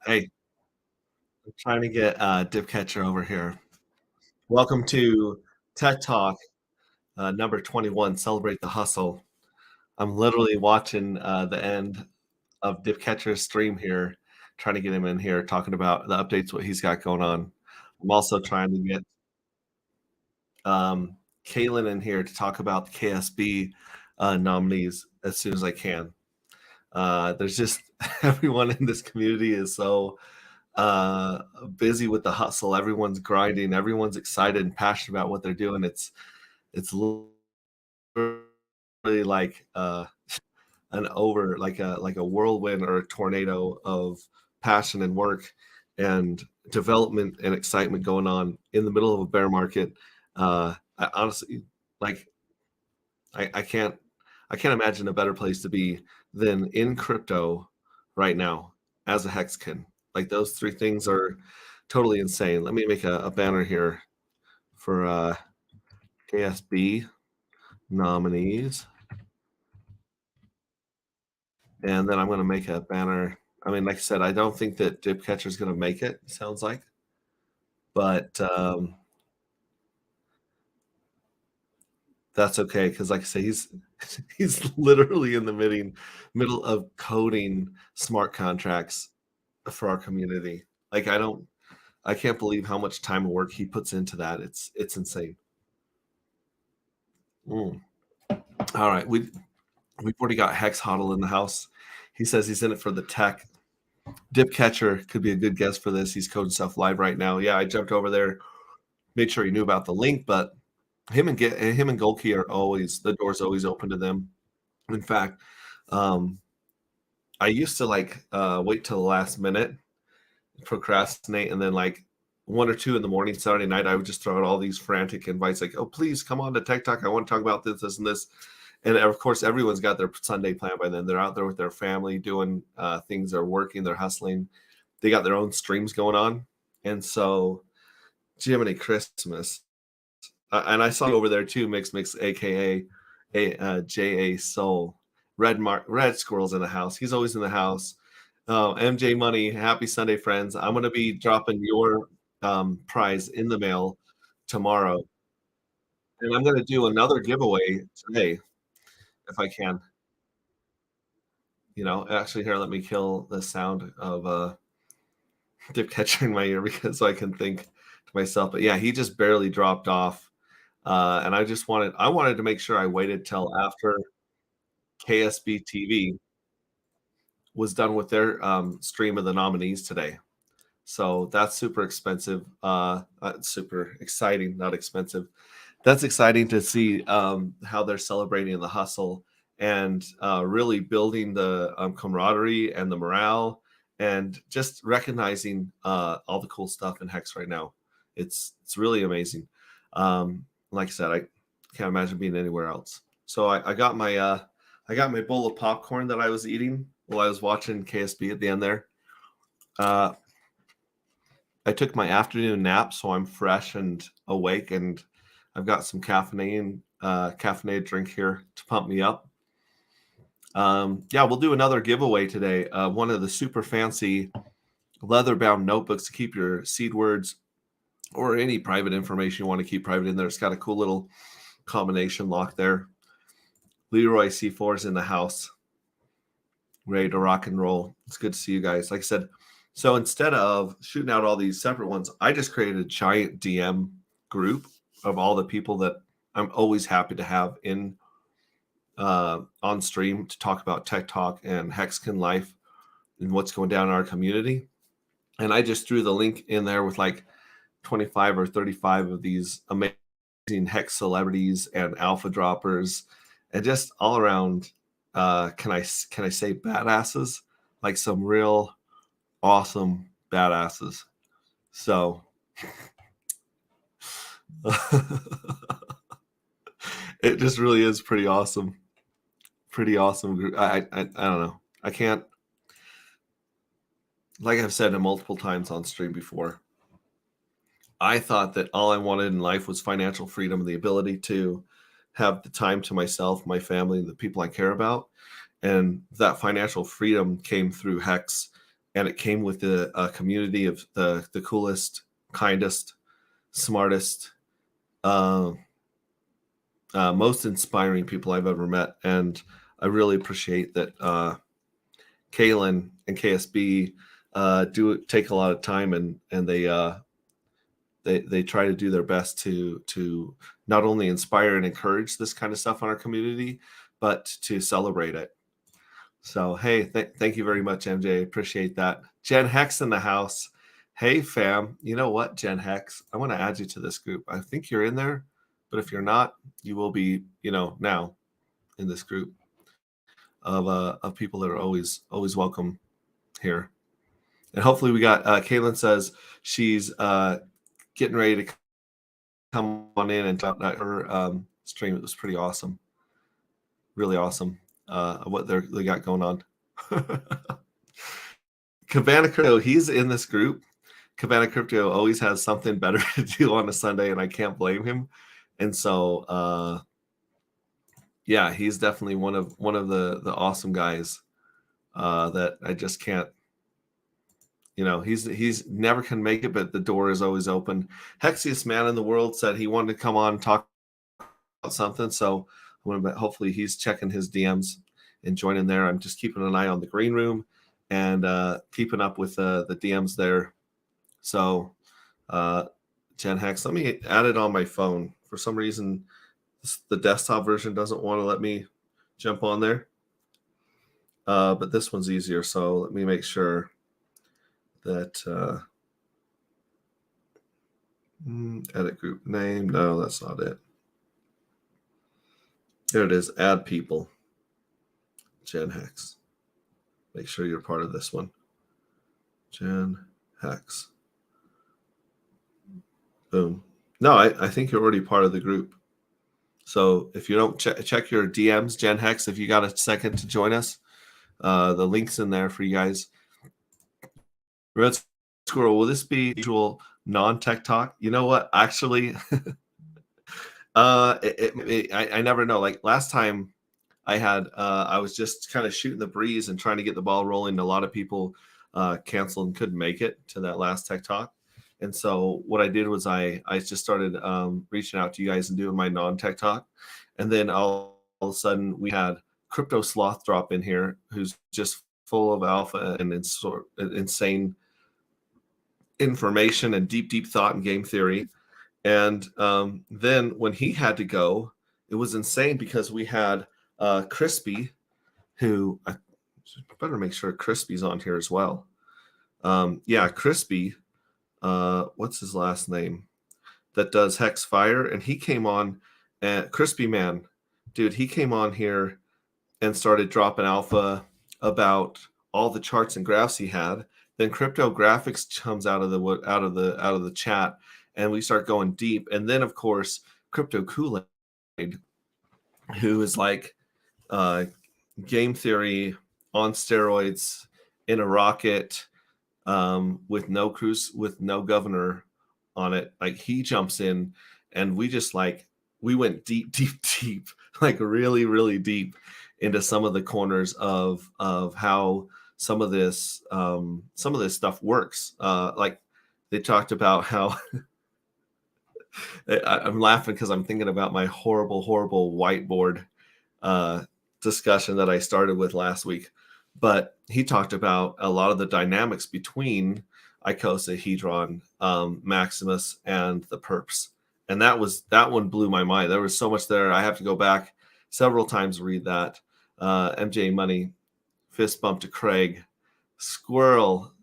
Hey, I'm trying to get Dip Catcher over here. Welcome to Tech Talk number 21, Celebrate the Hustle. I'm literally watching the end of Dip Catcher's stream here, trying to get him in here, talking about the updates, what he's got going on. I'm also trying to get Kaylin in here to talk about the KSB nominees as soon as I can. There's just everyone in this community is so busy with the hustle. Everyone's grinding. Everyone's excited and passionate about what they're doing. It's literally like an over like a whirlwind or a tornado of passion and work and development and excitement going on in the middle of a bear market. I honestly like I can't imagine a better place to be than in crypto right now as a hexkin. Like those three things are totally insane. Let me make a banner here for KSB nominees, and then I'm going to make a banner. I mean, like I said, I don't think that Dip Catcher is going to make it. Sounds like, but that's okay because, like I say, he's he's literally in the middle of coding smart contracts for our community. Like I can't believe how much time and work he puts into that. It's insane. Mm. All right, we've already got Hex Huddle in the house. He says he's in it for the tech. Dip Catcher could be a good guest for this. He's coding stuff live right now. Yeah, I jumped over there, made sure he knew about the link, but him and Golkey are always the door's always open to them. In fact, um, I used to wait till the last minute, procrastinate, and then like 1 or 2 in the morning Saturday night, I would just throw out all these frantic invites like, "Oh, please come on to Tech Talk. I want to talk about this, this, and this." And of course, everyone's got their Sunday plan by then. They're out there with their family doing things. They're working. They're hustling. They got their own streams going on. And so, Jiminy Christmas. And I saw you over there too, Mix, aka J.A. Soul. Red Squirrel's in the house. He's always in the house. MJ Money, happy Sunday, friends. I'm going to be dropping your prize in the mail tomorrow. And I'm going to do another giveaway today if I can. Actually, here, let me kill the sound of Dip Catcher in my ear because so I can think to myself. But yeah, he just barely dropped off. And I wanted to make sure I waited till after KSB TV was done with their stream of the nominees today. So that's super expensive. Super exciting, not expensive. That's exciting to see how they're celebrating the hustle and really building the camaraderie and the morale and just recognizing all the cool stuff in Hex right now. It's really amazing. Like I said, I can't imagine being anywhere else. So I got my bowl of popcorn that I was eating while I was watching KSB at the end there. I took my afternoon nap, so I'm fresh and awake, and I've got some caffeinated drink here to pump me up. Yeah, we'll do another giveaway today. One of the super fancy leather-bound notebooks to keep your seed words or any private information you want to keep private in there. It's got a cool little combination lock there. Leroy C4 is in the house, ready to rock and roll. It's good to see you guys. Like I said, so instead of shooting out all these separate ones, I just created a giant DM group of all the people that I'm always happy to have in on stream to talk about Tech Talk and HEXican life and what's going down in our community. And I just threw the link in there with like 25 or 35 of these amazing Hex celebrities and alpha droppers and just all around can I say badasses, like some real awesome badasses. So it just really is pretty awesome. Pretty awesome. I don't know. I can't, like I've said it multiple times on stream before. I thought that all I wanted in life was financial freedom and the ability to have the time to myself, my family, the people I care about. And that financial freedom came through Hex and it came with a community of the coolest, kindest, smartest, uh, most inspiring people I've ever met. And I really appreciate that Kaylin and KSB do take a lot of time, and they try to do their best to not only inspire and encourage this kind of stuff on our community, but to celebrate it. So, hey, thank you very much, MJ. Appreciate that. GenHEX in the house. Hey, fam. You know what, GenHEX? I want to add you to this group. I think you're in there, but if you're not, you will be, now in this group of people that are always welcome here. And hopefully we got, Caitlin says she's getting ready to come on in and talk about her stream. It was pretty awesome. Really awesome. What they got going on. Cabana Crypto, he's in this group. Cabana Crypto always has something better to do on a Sunday, and I can't blame him. And so, yeah, he's definitely one of the awesome guys that I just can't. He's never can make it, but the door is always open. HEXiest Man in the world said he wanted to come on and talk about something, so hopefully he's checking his DMs and joining there. I'm just keeping an eye on the green room and keeping up with the DMs there. So GenHEX, let me add it on my phone. For some reason, the desktop version doesn't want to let me jump on there. But this one's easier, so let me make sure that edit group name. No, that's not it. There it is. Add people. GenHEX. Make sure you're part of this one. GenHEX. Boom. No, I think you're already part of the group. So if you don't check your DMs, GenHEX, if you got a second to join us, the link's in there for you guys. Red Squirrel, will this be usual non-tech talk? You know what? Actually, I never know. Like last time I had, I was just kind of shooting the breeze and trying to get the ball rolling. A lot of people canceled and couldn't make it to that last tech talk. And so what I did was I just started reaching out to you guys and doing my non-tech talk. And then all of a sudden we had Crypto Sloth drop in here, who's just full of alpha and insane information and deep thought and game theory. And then when he had to go, it was insane because we had Crispy, who I better make sure Crispy's on here as well. Yeah, Crispy. What's his last name? That does Hex Fire, and he came on. Crispy Man, dude, he came on here and started dropping alpha about all the charts and graphs he had. Then Crypto Graphics comes out of the chat, and we start going deep. And then of course Crypto Kool-Aid, who is like game theory on steroids in a rocket with no cruise, with no governor on it. Like he jumps in, and we went deep, like really deep into some of the corners of how some of this stuff works. Like they talked about how I'm laughing because I'm thinking about my horrible whiteboard discussion that I started with last week. But he talked about a lot of the dynamics between Icosa, Hedron, Maximus, and the perps. And that one blew my mind. There was so much there. I have to go back several times to read that. MJ Money, fist bump to Craig. Squirrel,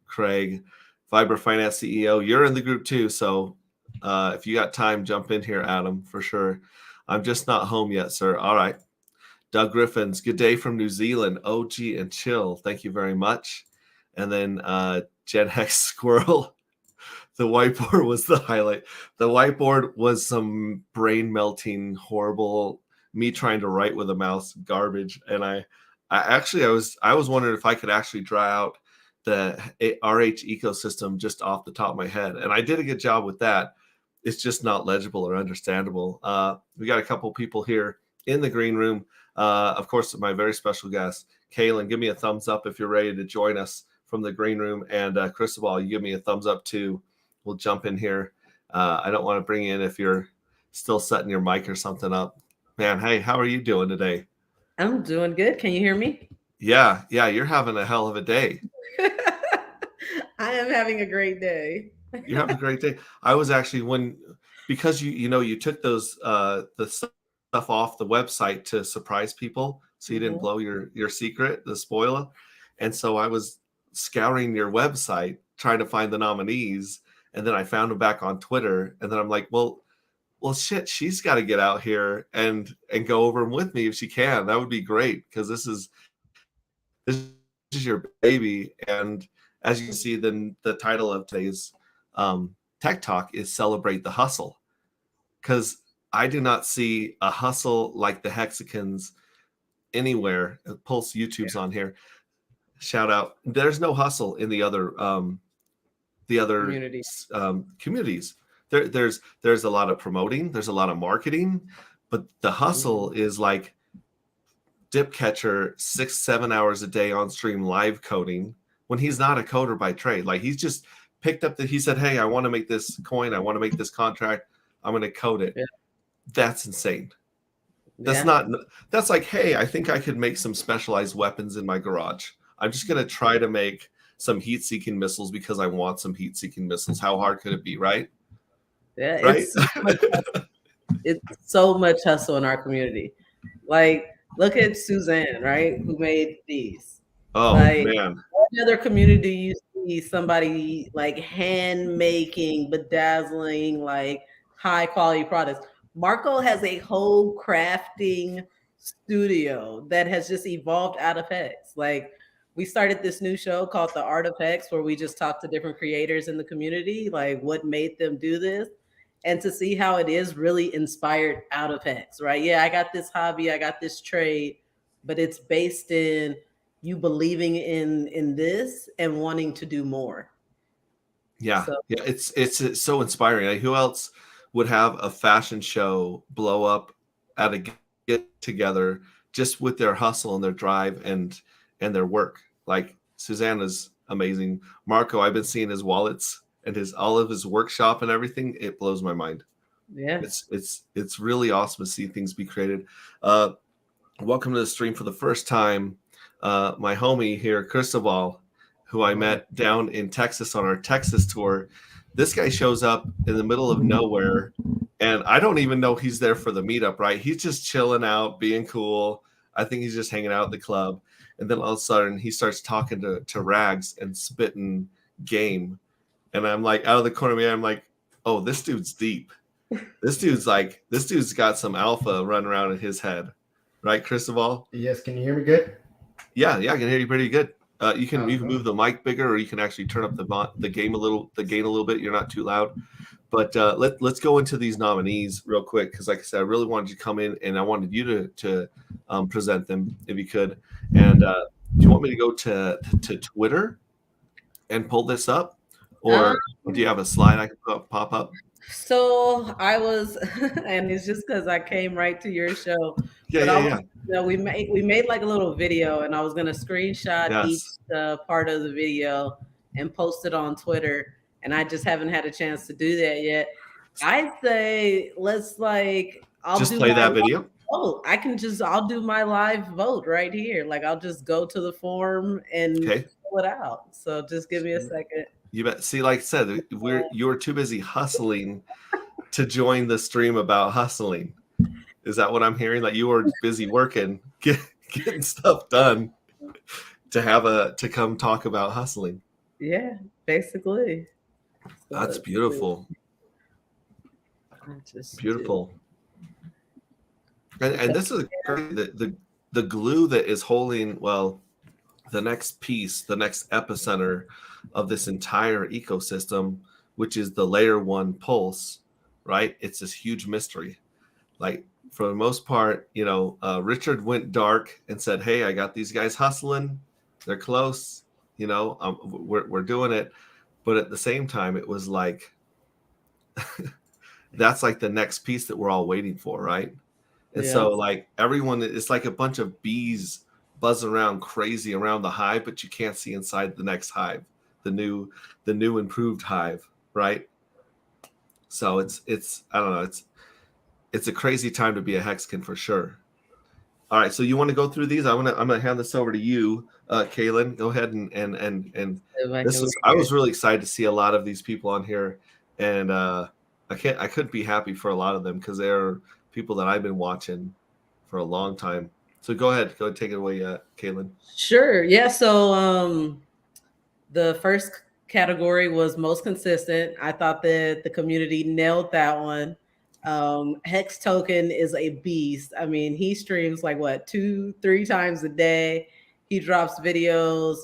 Craig. Viber Finance CEO, you're in the group too. So if you got time, jump in here, Adam, for sure. I'm just not home yet, sir. All right. Doug Griffins, good day from New Zealand. OG and chill. Thank you very much. And then GenHEX Squirrel. The whiteboard was the highlight. The whiteboard was some brain melting, horrible, me trying to write with a mouse garbage. And I was wondering if I could actually draw out the RH ecosystem just off the top of my head. And I did a good job with that. It's just not legible or understandable. We got a couple people here in the green room. Of course, my very special guest, Kaylin. Give me a thumbs up if you're ready to join us from the green room. And Cristobal, you give me a thumbs up too. We'll jump in here. I don't want to bring you in if you're still setting your mic or something up. Man, hey, how are you doing today? I'm doing good. Can you hear me? Yeah, you're having a hell of a day. I am having a great day. You're having a great day. I was actually because you took those the stuff off the website to surprise people, so you didn't blow Mhm. your secret, the spoiler. And so I was scouring your website trying to find the nominees, and then I found them back on Twitter, and then I'm like, well, shit, she's got to get out here and go over them with me if she can. That would be great because this is your baby, and as you can see, then the title of today's tech talk is "Celebrate the Hustle," because I do not see a hustle like the Hexicans anywhere. Pulse YouTube's on here. Shout out. There's no hustle in the other Community. communities. There's a lot of promoting, there's a lot of marketing, but the hustle Mhm. is like dip catcher 6-7 hours a day on stream live coding when he's not a coder by trade. Like he's just picked up he said, hey, I want to make this coin, I want to make this contract, I'm going to code it. Yeah. That's insane. That's Yeah. not that's like, hey, I think I could make some specialized weapons in my garage. I'm just going to try to make some heat-seeking missiles because I want some heat-seeking missiles. How hard could it be, right? Yeah. Right? It's so much hustle in our community. Like, look at Suzanne, right? Who made these. Oh Like, man. what other community you see somebody like hand making, bedazzling, like high quality products? Marco has a whole crafting studio that has just evolved out of Hex. Like, we started this new show called The Art of Hex, where we just talk to different creators in the community, like what made them do this, and to see how it is really inspired out of Hex, right? Yeah, I got this hobby, I got this trade, but it's based in you believing in this and wanting to do more. Yeah. So Yeah, it's so inspiring. Like, who else would have a fashion show blow up at a get together just with their hustle and their drive and their work? Like Susanna's amazing. Marco, I've been seeing his wallets and his all of his workshop and everything. It blows my mind. yeah. It's really awesome to see things be created. Uh, Welcome to the stream for the first time. My homie here, Cristobal, who I Oh, met down in Texas on our Texas tour. This guy shows up in the middle of nowhere, and I don't even know he's there for the meetup, right? He's just chilling out, being cool. I think he's just hanging out at the club. And then all of a sudden, he starts talking to Rags and spitting game. And I'm like, out of the corner of my eye, I'm like, oh, this dude's deep. This dude's got some alpha running around in his head, right, Cristobal? Yes, can you hear me good? Yeah, I can hear you pretty good. You can Oh, move the mic bigger, or you can actually turn up the gain a little bit. You're not too loud. But let's go into these nominees real quick because, like I said, I really wanted you to come in and I wanted you to present them if you could. And do you want me to go to Twitter and pull this up, um, or do you have a slide I can pop up? so I was, and it's just because I came right to your show, Yeah, but yeah, I was, yeah. we made like a little video, and I was gonna screenshot each Yes. part of the video and post it on Twitter, and I just haven't had a chance to do that yet. I'd say let's like I'll Just do play my that live video. vote. I'll do my live vote right here. Like I'll just go to the form and Okay. fill it out. So just give me a second. You bet. See, like I said, you're too busy hustling to join the stream about hustling. Is that what I'm hearing? Like you were busy working, getting stuff done to come talk about hustling. Yeah, basically. So That's let's see. beautiful. I just do. Beautiful. And Because this is great. The glue that is holding, well, the next piece, the next epicenter of this entire ecosystem, which is the layer one pulse, right? It's this huge mystery. Like for the most part, Richard went dark and said, "Hey, I got these guys hustling. They're close. We're doing it." But at the same time, it was like that's like the next piece that we're all waiting for, right? And yeah. so like everyone, it's like a bunch of bees buzzing around crazy around the hive, but you can't see inside the next hive, the new improved hive, right? So it's I don't know, it's a crazy time to be a HEXican for sure. All right, so you want to go through these? I'm gonna hand this over to you, Kaylin. Go ahead and If I this can was, read I it. was really excited to see a lot of these people on here, and I couldn't be happy for a lot of them because they're people that I've been watching for a long time. So go ahead, take it away, Kaylin. Sure. Yeah. So the first category was most consistent. I thought that the community nailed that one. Hex Token is a beast. I mean, he streams like what, 2, 3 times a day. He drops videos.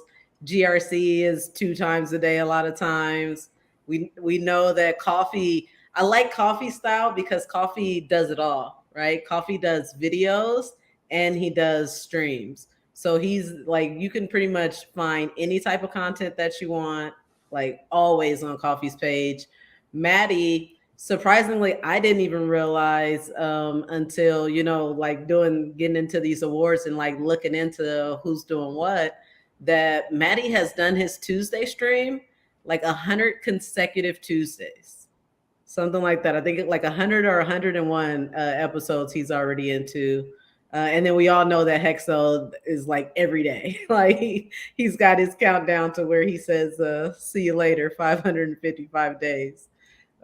GRC is 2 times a day a lot of times. We know that Coffee, I like Coffee style because Coffee does it all, right? Coffee does videos and he does streams. So he's like, you can pretty much find any type of content that you want, like always on Coffee's page. Maddie, surprisingly, I didn't even realize until, like getting into these awards and like looking into who's doing what, that Maddie has done his Tuesday stream like 100 consecutive Tuesdays, something like that. I think like 100 or 101 episodes he's already into. And then we all know that Hexo is like every day. Like he's got his countdown to where he says, see you later, 555 days.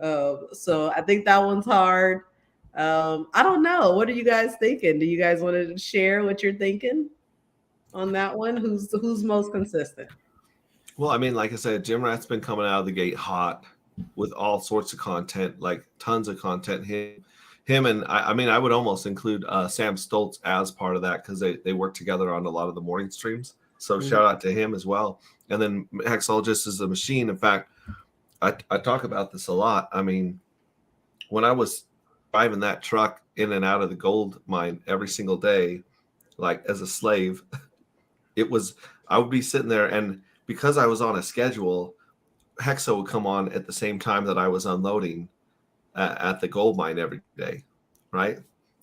So I think that one's hard. I don't know. What are you guys thinking? Do you guys want to share what you're thinking on that one? Who's most consistent? Well, I mean, like I said, Jim Rat's been coming out of the gate hot with all sorts of content, like tons of content. Him and I mean, I would almost include Sam Stoltz as part of that because they work together on a lot of the morning streams. So Mhm. shout out to him as well. And then Hexologist is a machine. In fact, I talk about this a lot. I mean, when I was driving that truck in and out of the gold mine every single day, like as a slave, it was, I would be sitting there, and because I was on a schedule, Hexo would come on at the same time that I was unloading at the gold mine every day, right?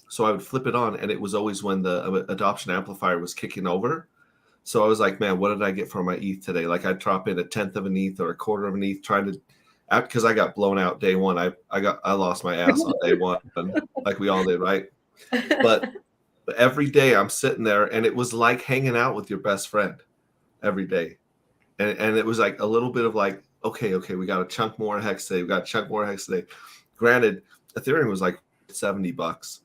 So I would flip it on, and it was always when the adoption amplifier was kicking over. So I was like, man, what did I get for my ETH today? Like I'd drop in a tenth of an ETH or a quarter of an ETH, trying to, because I got blown out day one. I lost my ass on day one, like we all did, right? But every day I'm sitting there, and it was like hanging out with your best friend every day. And it was like a little bit of like, okay, we got a chunk more hex today. We got a chunk more hex today. Granted, Ethereum was like $70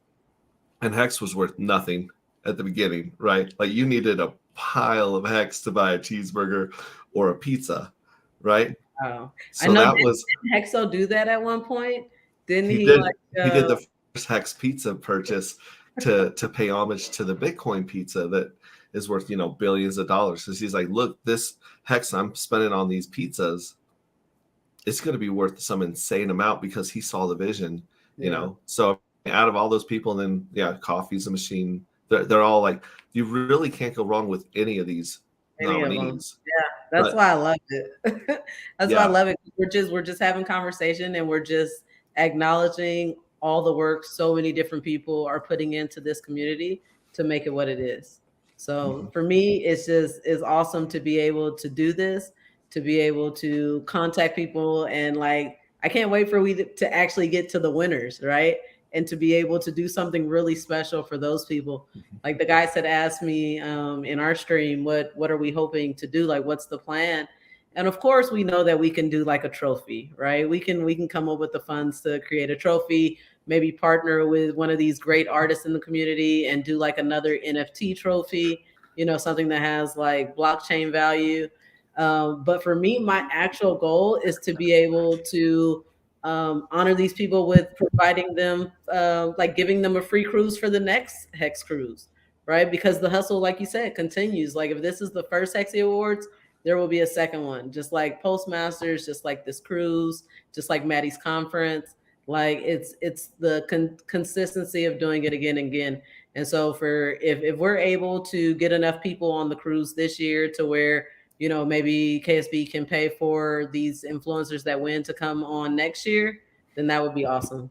and hex was worth nothing at the beginning, right? Like you needed a pile of hex to buy a cheeseburger or a pizza, right? Wow. I So know, that was, didn't Hexo do that at one point? Didn't he he did like he did the first hex pizza purchase to pay homage to the Bitcoin pizza that is worth, billions of dollars. Because he's like, look, this hex I'm spending on these pizzas, it's going to be worth some insane amount, because he saw the vision, yeah. So out of all those people, and then Coffee's a machine. They're all like, you really can't go wrong with any of these Any of them. nominees. Yeah, that's But why I love it. That's why I yeah, love it. We're just having conversation and we're just acknowledging all the work so many different people are putting into this community to make it what it is. So mhm. for me, it's awesome to be able to do this, to be able to contact people, and like I can't wait for we to actually get to the winners, right? And to be able to do something really special for those people. Like the guys had asked me in our stream, what are we hoping to do? Like, what's the plan? And of course, we know that we can do like a trophy, right? We can come up with the funds to create a trophy, maybe partner with one of these great artists in the community and do like another NFT trophy, something that has like blockchain value. But for me, my actual goal is to be able to honor these people with providing them, like giving them a free cruise for the next Hex cruise, right? Because the hustle, like you said, continues. Like if this is the first Hexi Awards, there will be a second one, just like Postmasters, just like this cruise, just like Maddie's conference. Like it's the consistency of doing it again and again. And so for if we're able to get enough people on the cruise this year to where maybe KSB can pay for these influencers that win to come on next year, then that would be awesome.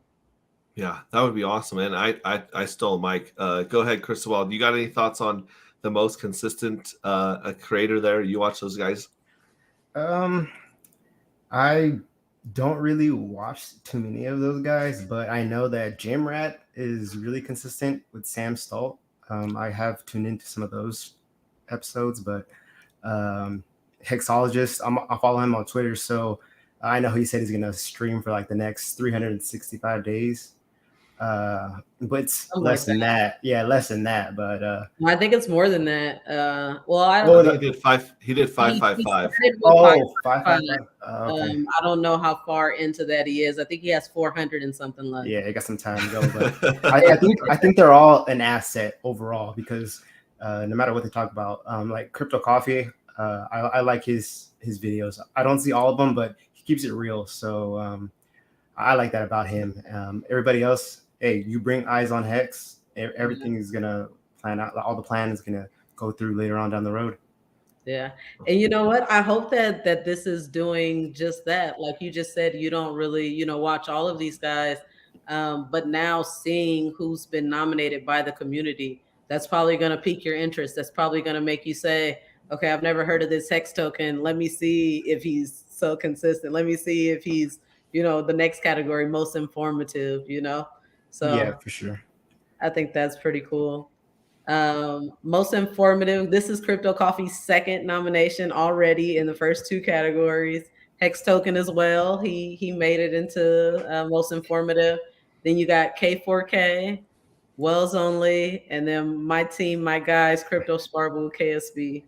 Yeah, that would be awesome. And I stole Mike. Go ahead, Cristobal. You got any thoughts on the most consistent creator there? You watch those guys? I don't really watch too many of those guys, but I know that Jam Rat is really consistent with Sam Stolt. I have tuned into some of those episodes, but Hexologist, I follow him on Twitter, so I know he said he's gonna stream for like the next 365 days. But less than that. Yeah, less than that. But I think it's more than that. Well, I don't. I think he did five. He did 555. Oh, 555. Okay. I don't know how far into that he is. I think he has 400 and something left. Yeah, he got some time to go. But I think they're all an asset overall because no matter what they talk about, like Crypto Coffee, I like his videos. I don't see all of them, but he keeps it real. So I like that about him. Everybody else, hey, you bring eyes on Hex, everything is gonna plan out. All the plan is gonna go through later on down the road. Yeah, and you know what? I hope that this is doing just that. Like you just said, you don't really, watch all of these guys, but now seeing who's been nominated by the community, that's probably going to pique your interest. That's probably going to make you say, okay, I've never heard of this Hex token. Let me see if he's so consistent. Let me see if he's, the next category, most informative, So yeah, for sure. I think that's pretty cool. Most informative. This is Crypto Coffee's second nomination already in the first two categories. Hex token as well. He made it into most informative. Then you got K4K, Wells Only, and then my team, my guys, Crypto Sparble, KSB.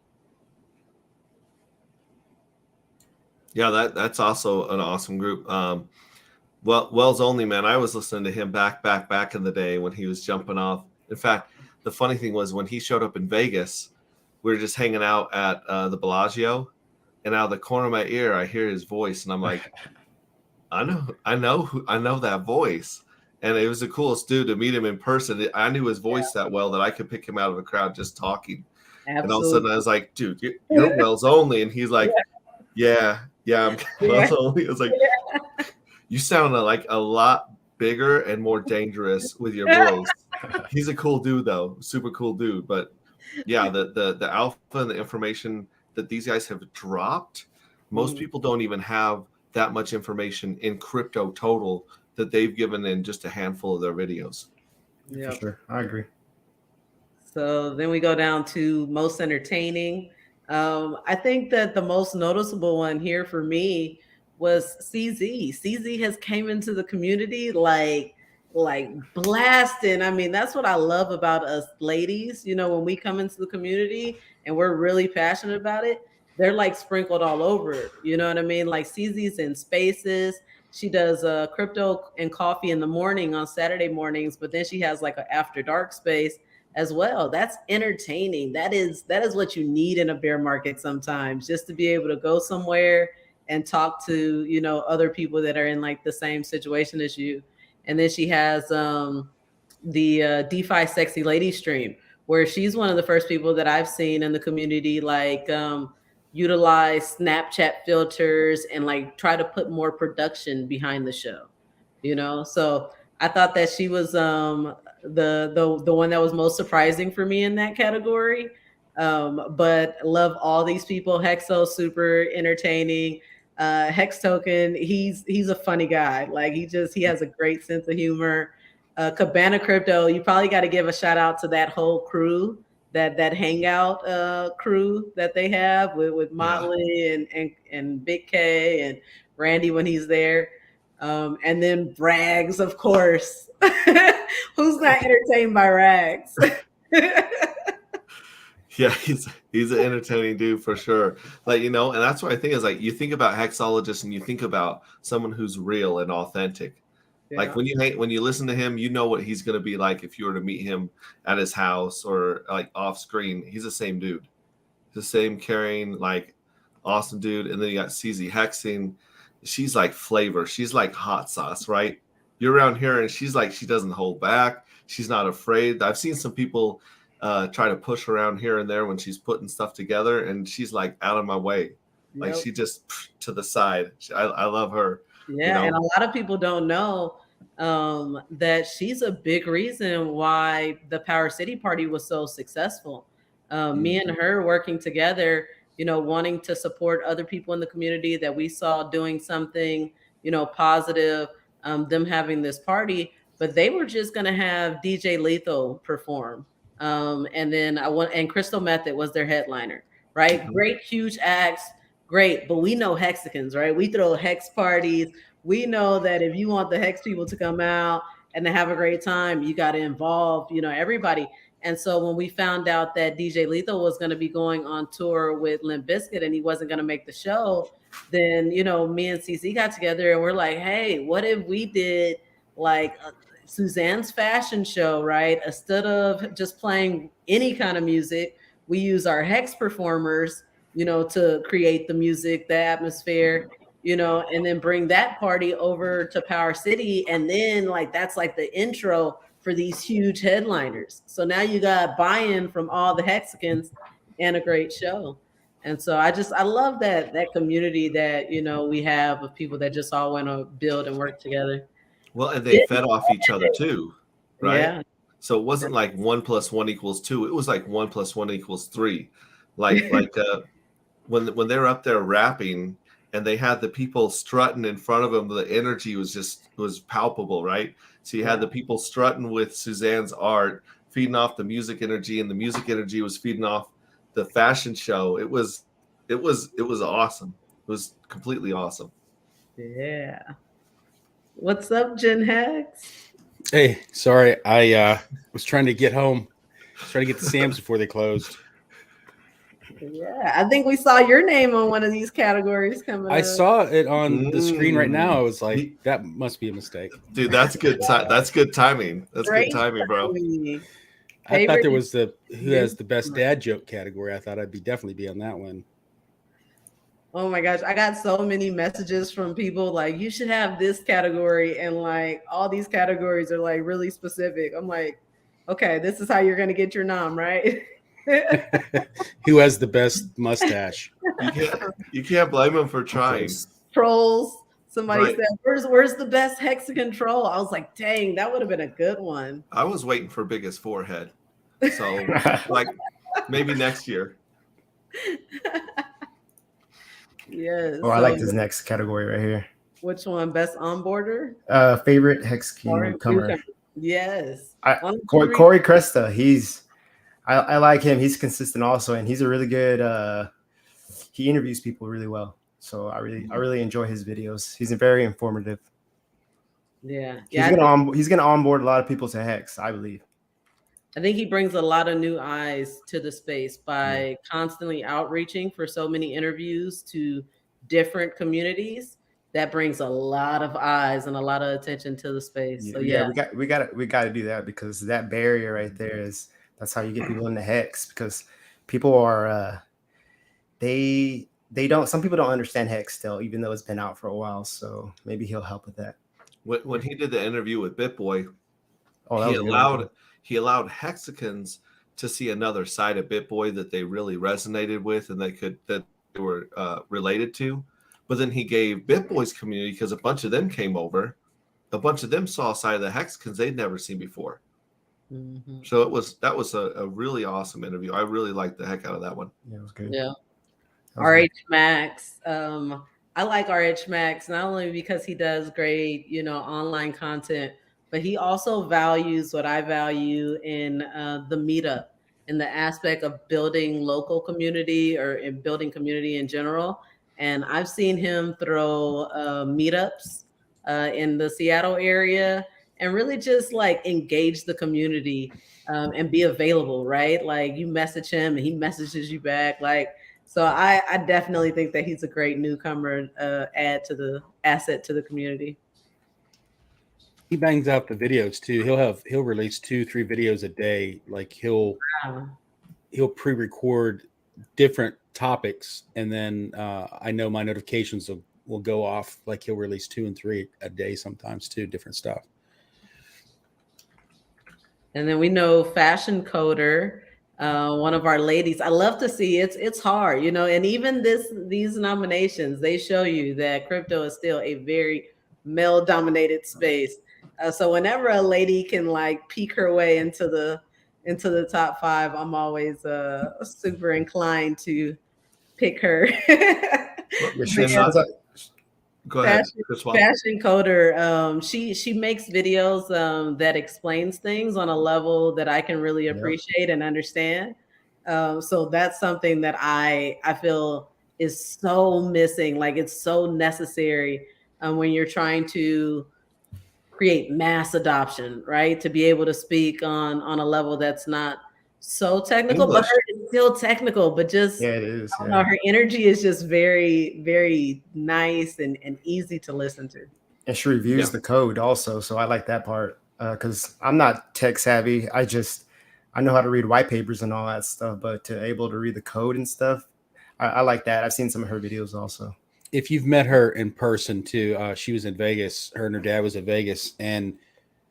Yeah, that's also an awesome group. Well, Wells Only, man, I was listening to him back in the day when he was jumping off. In fact, the funny thing was when he showed up in Vegas, we were just hanging out at the Bellagio, and out of the corner of my ear, I hear his voice, and I'm like, I know that voice. And it was the coolest dude to meet him in person. I knew his voice that well that I could pick him out of a crowd just talking. Absolutely. And all of a sudden I was like, dude, you're Wells Only. And he's like, yeah, I'm Wells Only. I was like, you sound like a lot bigger and more dangerous with your voice. He's a cool dude though, super cool dude. But yeah, the alpha and the information that these guys have dropped, most people don't even have that much information in crypto total that they've given in just a handful of their videos. Yeah, for sure. I agree. So then we go down to most entertaining. I think that the most noticeable one here for me was CZ. CZ has came into the community like blasting. I mean, that's what I love about us ladies. When we come into the community and we're really passionate about it, they're like sprinkled all over it. You know what I mean? Like CZ's in spaces. She does crypto and coffee in the morning on Saturday mornings, but then she has like an after dark space as well. That's entertaining. That is what you need in a bear market sometimes, just to be able to go somewhere and talk to, other people that are in like the same situation as you. And then she has the DeFi Sexy Lady stream, where she's one of the first people that I've seen in the community like utilize Snapchat filters and like try to put more production behind the show, So I thought that she was the one that was most surprising for me in that category. But love all these people. Hexo, super entertaining. Hex token, he's a funny guy. Like he has a great sense of humor. Cabana Crypto, you probably got to give a shout out to that whole crew, that hangout crew that they have with Motley and Big K and Randy when he's there. And then Rags, of course. Who's not entertained by Rags? Yeah, he's an entertaining dude for sure. Like, and that's what I think is like, you think about Hexologist and you think about someone who's real and authentic. Yeah. Like when you listen to him, you know what he's going to be like if you were to meet him at his house or like off screen. He's the same dude. The same caring, like awesome dude. And then you got CZ Hexing. She's like flavor. She's like hot sauce, right? You're around here and she's like, she doesn't hold back. She's not afraid. I've seen some people try to push around here and there when she's putting stuff together, and she's like out of my way. Like she just to the side. I love her. Yeah, and a lot of people don't know that she's a big reason why the Power City Party was so successful. Me and her working together, wanting to support other people in the community that we saw doing something, positive, them having this party, but they were just going to have DJ Lethal perform. And then and Crystal Method was their headliner, right? Great, huge acts, great. But we know Hexicans, right? We throw hex parties. We know that if you want the hex people to come out and to have a great time, you got to involve, everybody. And so when we found out that DJ Lethal was going to be going on tour with Limp Bizkit and he wasn't going to make the show, then, me and CC got together and we're like, hey, what if we did like Suzanne's fashion show, right? Instead of just playing any kind of music, we use our hex performers, to create the music, the atmosphere, and then bring that party over to Power City. And then like, that's like the intro for these huge headliners. So now you got buy-in from all the Hexicans and a great show. And so I love that community that, we have of people that just all want to build and work together. Well, and they fed off each other too, right? Yeah. So it wasn't like 1 + 1 = 2. It was like 1 + 1 = 3. Like when they were up there rapping and they had the people strutting in front of them, the energy was palpable, right? So you had the people strutting with Suzanne's art, feeding off the music energy, and the music energy was feeding off the fashion show. It was awesome. It was completely awesome. Yeah. What's up, GenHEX? Hey, sorry, I was trying to get home, trying to get to Sam's before they closed. Yeah, I think we saw your name on one of these categories coming I up. saw it on the screen right now. I was like, that must be a mistake. Dude, that's good. That's good timing. That's Great good timing, bro. I thought there was the who has the best dad joke category. I thought I'd definitely be on that one. Oh my gosh, I got so many messages from people like, you should have this category, and like all these categories are like really specific. I'm like, okay, this is how you're gonna get your nom, right? Who has the best mustache? You can't blame him for trying. Trolls. Somebody said, where's the best Hexican troll? I was like, dang, that would have been a good one. I was waiting for biggest forehead. So like maybe next year. Yes. Oh, I like this next category right here. Which one? Best onboarder? Favorite HEXican Newcomer. Yes. Corey Cresta. I like him. He's consistent also, and he's a really good. He interviews people really well, so I really enjoy his videos. He's very informative. Yeah, he's gonna onboard a lot of people to HEX, I believe. I think he brings a lot of new eyes to the space by constantly outreaching for so many interviews to different communities. That brings a lot of eyes and a lot of attention to the space. So yeah, we got to do that, because that barrier right there that's how you get people into HEX, because people are some people don't understand HEX still, even though it's been out for a while. So maybe he'll help with that. When he did the interview with BitBoy, he allowed Hexicans to see another side of BitBoy that they really resonated with and that they were related to. But then he gave BitBoy's community, because a bunch of them came over, a bunch of them saw a side of the Hexicans they'd never seen before. Mm-hmm. So that was a really awesome interview. I really liked the heck out of that one. Yeah, it was good. Yeah. RH Max. I like RH Max not only because he does great, online content, but he also values what I value in the meetup, in the aspect of building local community or in building community in general. And I've seen him throw meetups in the Seattle area and really just like engage the community and be available, right? Like you message him and he messages you back. Like, so I definitely think that he's a great newcomer asset to the community. He bangs out the videos too. He'll release 2-3 videos a day. Like he'll pre-record different topics, and then I know my notifications will go off. Like he'll release 2 and 3 a day sometimes too, different stuff. And then we know Fashion Coder, one of our ladies. I love to see it's hard, and even these nominations, they show you that crypto is still a very male-dominated space. So whenever a lady can like peek her way into into the top 5, I'm always super inclined to pick her. Yeah, she But yeah, sounds like Go ahead, fashion, Chris. fashion coder. She makes videos that explains things on a level that I can really appreciate and understand. So that's something that I feel is so missing. Like it's so necessary when you're trying to create mass adoption, right? To be able to speak on a level that's not so technical, but English. her is still technical, but just yeah, it is. I don't know, her energy is just very, very nice and easy to listen to. And she reviews the code also, so I like that part because I'm not tech savvy. I know how to read white papers and all that stuff, but to able to read the code and stuff, I like that. I've seen some of her videos also. If you've met her in person too, she was in Vegas. Her and her dad was in Vegas, and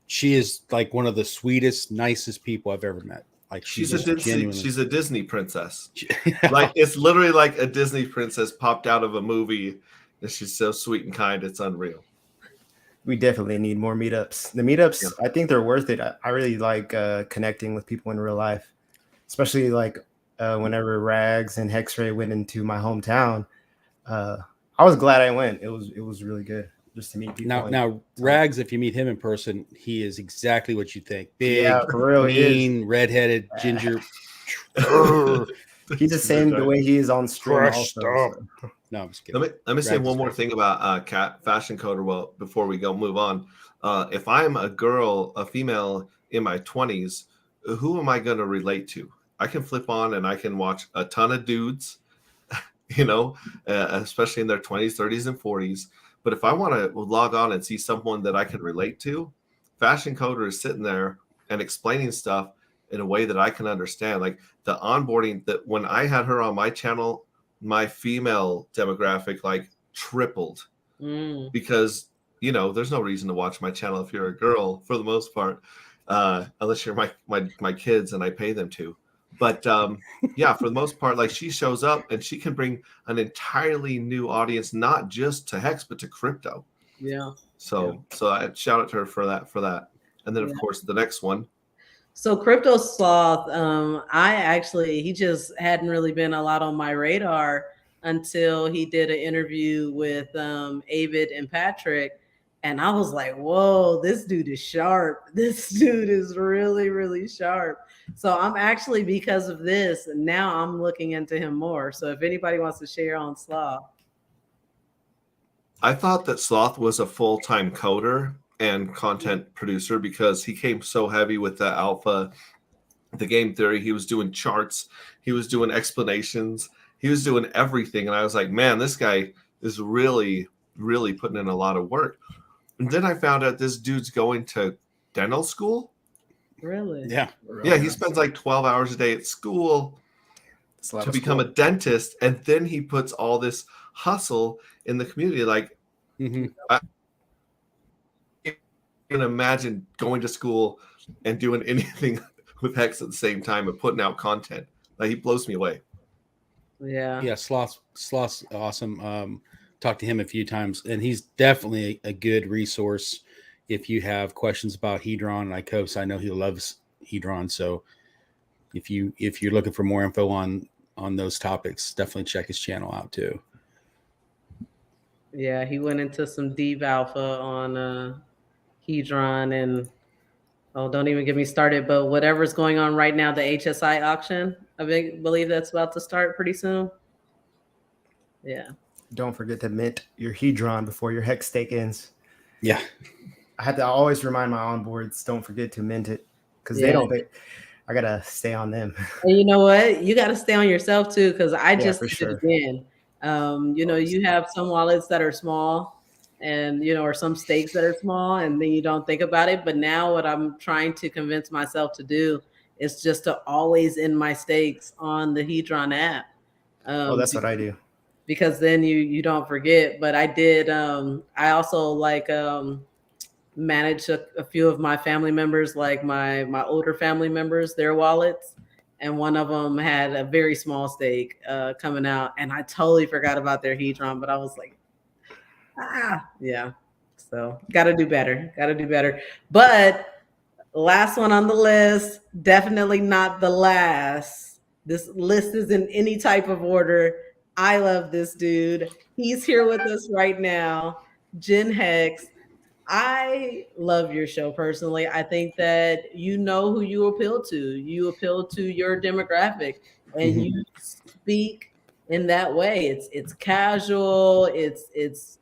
she is like one of the sweetest, nicest people I've ever met. Like She's a Disney princess. Yeah. Like it's literally like a Disney princess popped out of a movie, and she's so sweet and kind. It's unreal. We definitely need more meetups. The meetups, I think they're worth it. I really like connecting with people in real life, especially like whenever Rags and Hexray went into my hometown. I was glad I went. It was really good just to meet people. Now Rags, if you meet him in person, he is exactly what you think. Big, yeah, for real, mean, redheaded, ginger. He's the same the way he is on stream. Also, so. No, I'm just kidding. Let me say one more thing about Cat Fashion Coder. Well, before we move on, if I'm a female in my 20s, who am I going to relate to? I can flip on and I can watch a ton of dudes, especially in their 20s, 30s, and 40s. But if I want to log on and see someone that I can relate to, Fashion Coder is sitting there and explaining stuff in a way that I can understand. Like the onboarding, that when I had her on my channel, my female demographic like tripled because there's no reason to watch my channel if you're a girl for the most part, unless you're my kids and I pay them to. But yeah, for the most part, like she shows up and she can bring an entirely new audience, not just to Hex but to crypto. Yeah. So I shout out to her for that. And then of course the next one. So Crypto Sloth, he just hadn't really been a lot on my radar until he did an interview with Avid and Patrick. And I was like, whoa, this dude is sharp. This dude is really, really sharp. So I'm actually, because of this, now I'm looking into him more. So if anybody wants to share on Sloth. I thought that Sloth was a full-time coder and content producer because he came so heavy with the alpha, the game theory. He was doing charts, he was doing explanations, he was doing everything. And I was like, man, this guy is really, really putting in a lot of work. And then I found out this dude's going to dental school. Really? Yeah. Yeah, he spends like 12 hours a day at school to become a dentist. And then he puts all this hustle in the community. Like, I can imagine going to school and doing anything with Hex at the same time and putting out content. Like, he blows me away. Yeah. Sloth's awesome. Talked to him a few times, and he's definitely a good resource if you have questions about Hedron and ICOS. I know he loves Hedron, so if you're looking for more info on those topics, definitely check his channel out too. Yeah, he went into some deep alpha on Hedron, and don't even get me started. But whatever's going on right now, the HSI auction, I believe that's about to start pretty soon. Yeah. Don't forget to mint your Hedron before your Hex stake ends. Yeah. I have to always remind my onboards, don't forget to mint it because they don't pay. I got to stay on them. And you know what? You got to stay on yourself too, because I just did it again. You have some wallets that are small and, or some stakes that are small, and then you don't think about it. But now what I'm trying to convince myself to do is just to always end my stakes on the Hedron app. That's what I do. Because then you don't forget. But I did. I also manage a few of my family members, like my older family members, their wallets, and one of them had a very small stake coming out, and I totally forgot about their Hedron. But I was like, yeah. So gotta do better. But Last one on the list, definitely not the last. This list is in any type of order. I love this dude. He's here with us right now, GenHEX. I love your show personally. I think that you know who you appeal to. You appeal to your demographic, and you speak in that way. It's casual. It's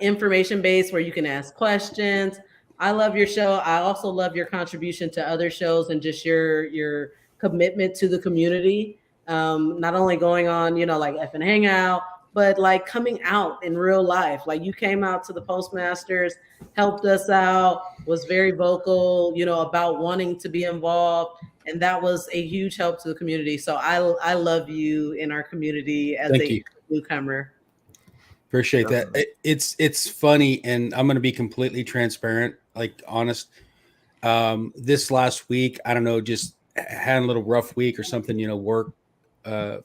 information based where you can ask questions. I love your show. I also love your contribution to other shows and just your commitment to the community. Not only going on, like F and Hangout, but like coming out in real life. Like you came out to the Postmasters, helped us out, was very vocal, about wanting to be involved. And that was a huge help to the community. So I love you in our community as a newcomer. Appreciate that. It's funny, and I'm going to be completely transparent, like honest. This last week, I don't know, just had a little rough week or something, work, other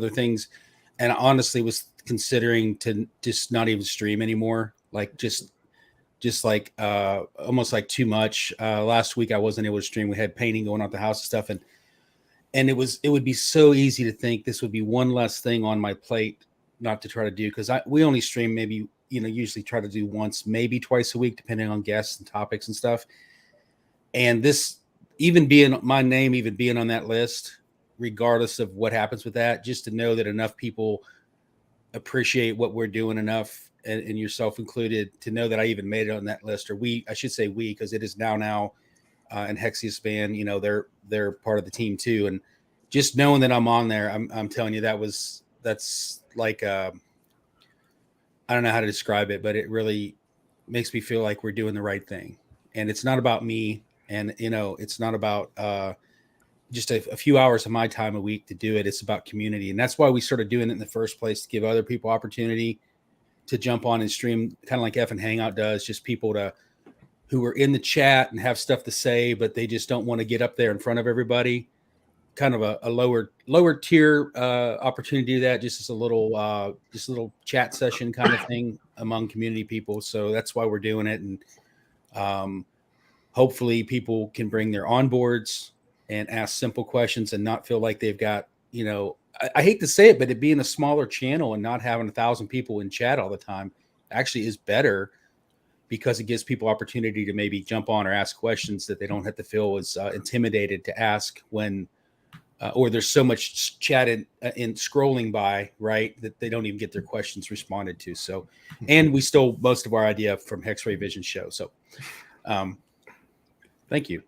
things. And I honestly was considering to just not even stream anymore. Like just like almost like too much. Last week I wasn't able to stream. We had painting going on at the house and stuff. And it would be so easy to think this would be one less thing on my plate not to try to do, because we only stream maybe, usually try to do once, maybe twice a week, depending on guests and topics and stuff. And this, even being my name, even being on that list, regardless of what happens with that, just to know that enough people appreciate what we're doing enough, and yourself included, to know that I even made it on that list, or I should say we, because it is now, and HEXican Man, they're part of the team too. And just knowing that I'm on there, I'm telling you, that's like, I don't know how to describe it, but it really makes me feel like we're doing the right thing. And it's not about me, and it's not about just a few hours of my time a week to do it. It's about community. And that's why we started doing it in the first place, to give other people opportunity to jump on and stream, kind of like F and Hangout does, just people who are in the chat and have stuff to say, but they just don't want to get up there in front of everybody. Kind of a lower tier opportunity to do that, just as a little chat session kind of thing among community people. So that's why we're doing it. And hopefully people can bring their onboards and ask simple questions and not feel like they've got, I hate to say it, but it being a smaller channel and not having 1,000 people in chat all the time actually is better, because it gives people opportunity to maybe jump on or ask questions that they don't have to feel as intimidated to ask when, or there's so much chat in scrolling by, right, that they don't even get their questions responded to. So, and we stole most of our idea from HEX Vision show. So, thank you.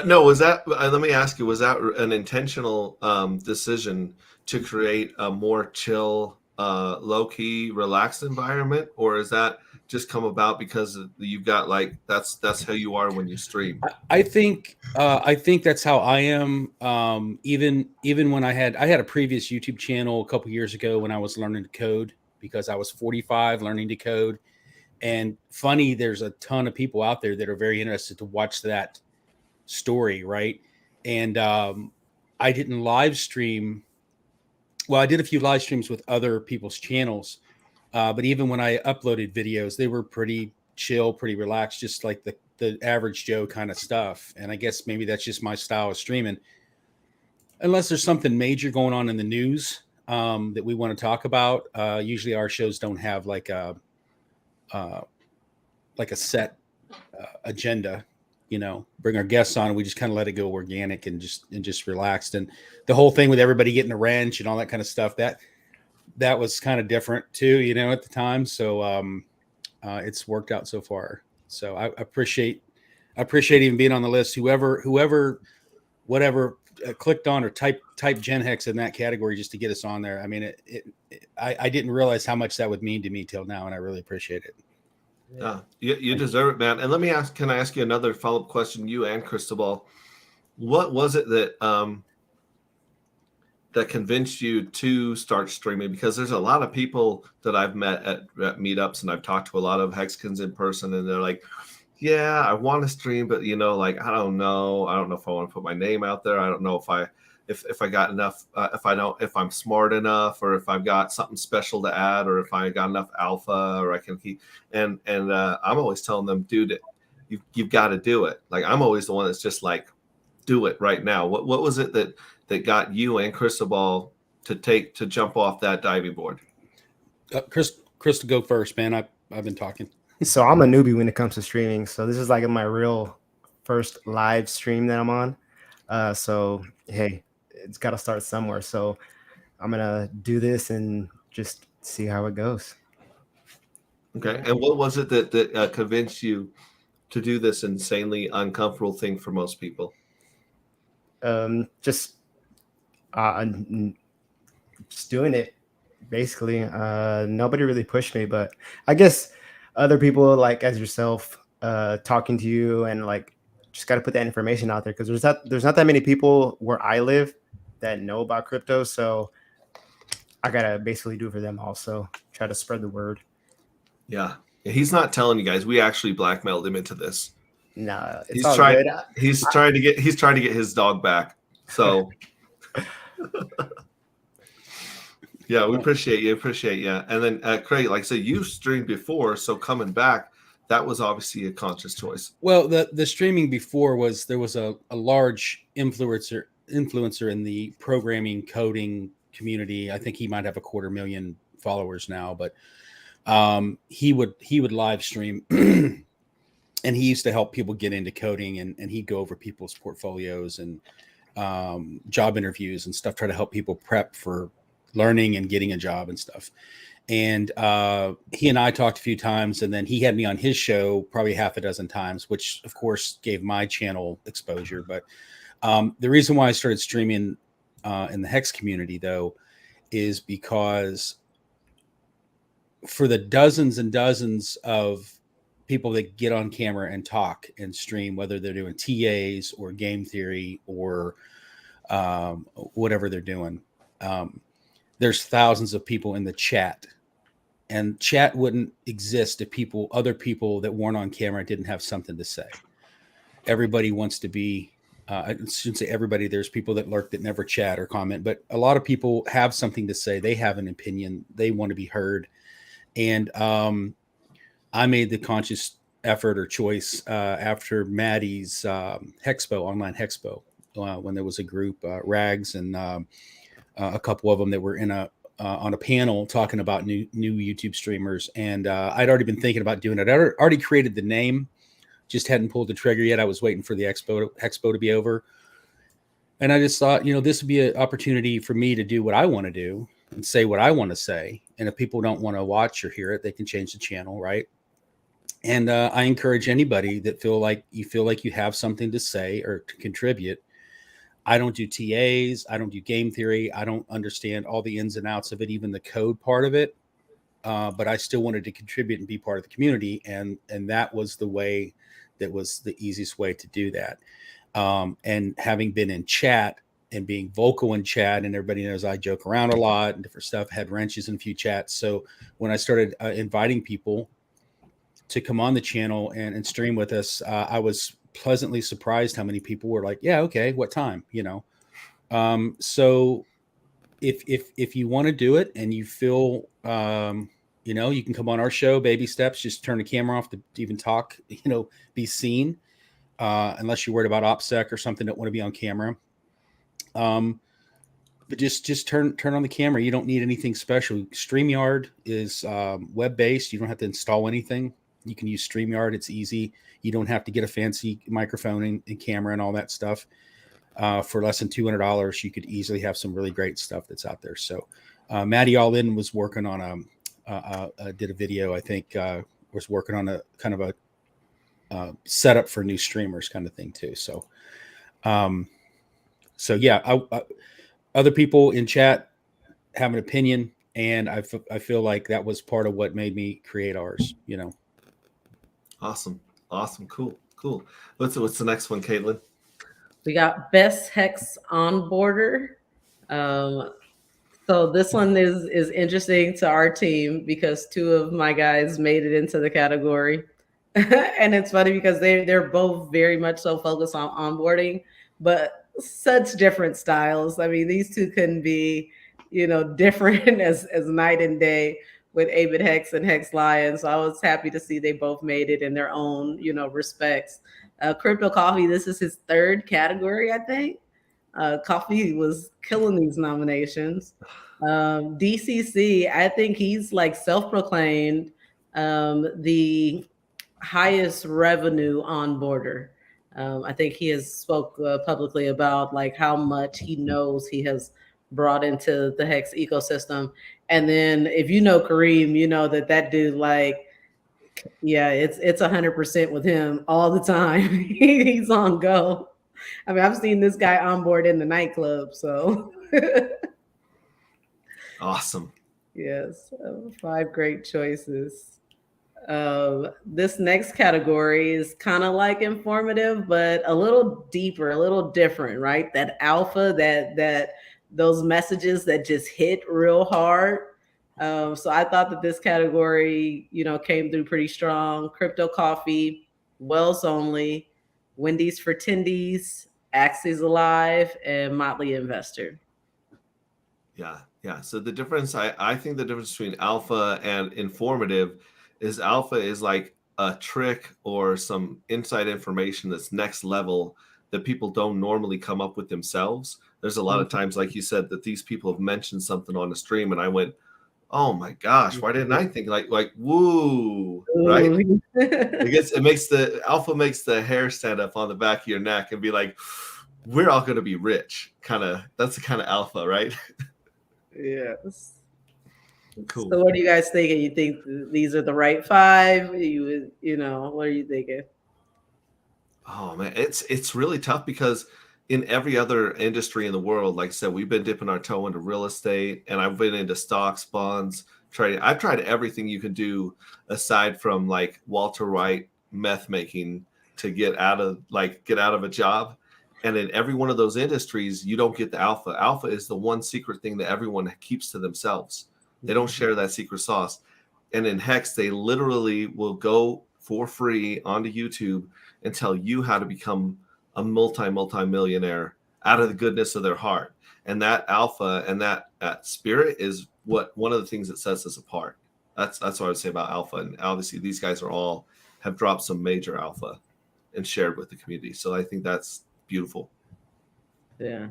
No, was that, let me ask you, was that an intentional decision to create a more chill, low-key, relaxed environment, or is that just come about because you've got that's how you are when you stream? I think that's how I am. Even when I had a previous YouTube channel a couple years ago when I was learning to code, because I was 45 learning to code. And funny, there's a ton of people out there that are very interested to watch that story, right? And I didn't live stream. Well, I did a few live streams with other people's channels, but even when I uploaded videos, they were pretty chill, pretty relaxed, just like the average Joe kind of stuff. And I guess maybe that's just my style of streaming, unless there's something major going on in the news that we want to talk about. Usually our shows don't have like a set agenda. Bring our guests on and we just kind of let it go organic and just relaxed. And the whole thing with everybody getting a wrench and all that kind of stuff, that was kind of different too, at the time. So it's worked out so far. So I appreciate even being on the list. Whoever, whatever clicked on or type GenHEX in that category just to get us on there. I mean, I didn't realize how much that would mean to me till now, and I really appreciate it. Yeah, you deserve it, man. And can I ask you another follow-up question, you and Cristobal? What was it that that convinced you to start streaming? Because there's a lot of people that I've met at meetups, and I've talked to a lot of HEXicans in person, and they're like, yeah, I want to stream, but I don't know if I want to put my name out there. I don't know if I got enough, if I'm smart enough, or if I've got something special to add, or if I got enough alpha, or I can keep. And I'm always telling them, dude, you've got to do it. Like I'm always the one that's just like, do it right now. What was it that got you and Cristobal to jump off that diving board? Chris, to go first, man. I've been talking. So I'm a newbie when it comes to streaming. So this is like my real first live stream that I'm on. So hey, it's got to start somewhere. So I'm gonna do this and just see how it goes. Okay. And what was it that convinced you to do this insanely uncomfortable thing for most people? Just doing it. Basically, nobody really pushed me, but I guess other people like as yourself talking to you and like just got to put that information out there because there's not that many people where I live that know about crypto, so I gotta basically do it for them also. Try to spread the word. Yeah, he's not telling you guys. We actually blackmailed him into this. Nah, it's He's all trying. good. He's trying to get his dog back. So. Yeah, we appreciate you. And then Craig, like I said, you streamed before, so coming back, that was obviously a conscious choice. Well, the streaming before there was a large influencer in the programming coding community. I think he might have 250,000 followers now, but he would live stream and he used to help people get into coding and he'd go over people's portfolios and job interviews and stuff, try to help people prep for learning and getting a job and stuff. And he and I talked a few times, and then he had me on his show probably half a dozen times, which of course gave my channel exposure. But the reason why I started streaming in the HEX community, though, is because for the dozens and dozens of people that get on camera and talk and stream, whether they're doing TAs or game theory or whatever they're doing, there's thousands of people in the chat, and chat wouldn't exist if other people that weren't on camera didn't have something to say. Everybody wants to be, I shouldn't say everybody, there's people that lurk that never chat or comment, but a lot of people have something to say. They have an opinion. They want to be heard. And I made the conscious effort or choice after Maddie's Hexpo, online Hexpo, when there was a group, Rags and a couple of them that were on a panel talking about new YouTube streamers. And I'd already been thinking about doing it. I already created the name, just hadn't pulled the trigger yet. I was waiting for the Expo to be over. And I just thought, this would be an opportunity for me to do what I want to do and say what I want to say. And if people don't want to watch or hear it, they can change the channel, right? And I encourage anybody that feel like you have something to say or to contribute. I don't do TAs. I don't do game theory. I don't understand all the ins and outs of it, even the code part of it. But I still wanted to contribute and be part of the community. And that was the way that was the easiest way to do that. And having been in chat and being vocal in chat, and everybody knows I joke around a lot and different stuff, had wrenches in a few chats. So when I started inviting people to come on the channel and stream with us, I was pleasantly surprised how many people were like, yeah, okay, what time, so if you want to do it and you feel you can come on our show, baby steps, just turn the camera off to even talk, be seen, unless you're worried about OPSEC or something, that want to be on camera. But just turn on the camera. You don't need anything special. StreamYard is web-based. You don't have to install anything. You can use StreamYard. It's easy. You don't have to get a fancy microphone and camera and all that stuff. For less than $200, you could easily have some really great stuff that's out there. So Maddie All-In was working on did a video, I think, was working on a kind of a setup for new streamers kind of thing too. So, yeah, other people in chat have an opinion, and I feel like that was part of what made me create ours, Awesome. Cool. What's the next one, Caitlin? We got best HEX onboarder. So this one is interesting to our team because two of my guys made it into the category. And it's funny because they're both very much so focused on onboarding, but such different styles. I mean, these two can be, different as night and day. with Avid Hex and Hex Lion. So I was happy to see they both made it in their own, respects. Crypto Coffee, this is his third category, I think. Coffee was killing these nominations. DCC, I think he's like self-proclaimed the highest revenue onboarder. I think he has spoke publicly about like how much he knows he has brought into the Hex ecosystem. And then if you know Kareem, you know that dude, like, yeah, it's 100% with him all the time. He's on go. I mean, I've seen this guy on board in the nightclub, so Awesome. yes, 5 great choices. This next category is kind of like informative, but a little deeper, a little different, right? That alpha, that those messages that just hit real hard. So I thought that this category, came through pretty strong. Crypto Coffee, Wells Only, Wendy's for Tendies, Axie's Alive, and Motley Investor. Yeah. So the difference, I think the difference between alpha and informative is alpha is like a trick or some inside information that's next level that people don't normally come up with themselves. There's a lot of times, like you said, that these people have mentioned something on a stream and I went, oh my gosh, why didn't I think like woo, right? It makes the alpha makes the hair stand up on the back of your neck and be like, we're all going to be rich. That's the kind of alpha, right? Yes. Cool. So what are you guys thinking? You think these are the right 5? What are you thinking? Oh man, it's really tough because in every other industry in the world, like I said, we've been dipping our toe into real estate, and I've been into stocks, bonds, trading. I've tried everything you can do aside from like Walter White meth making to get out of a job. And in every one of those industries, you don't get the alpha. Alpha is the one secret thing that everyone keeps to themselves. They don't share that secret sauce. And in Hex, they literally will go for free onto YouTube and tell you how to become a multi-millionaire out of the goodness of their heart. And that alpha and that spirit is one of the things that sets us apart. That's what I would say about alpha. And obviously these guys have dropped some major alpha and shared with the community. So I think that's beautiful. Yeah.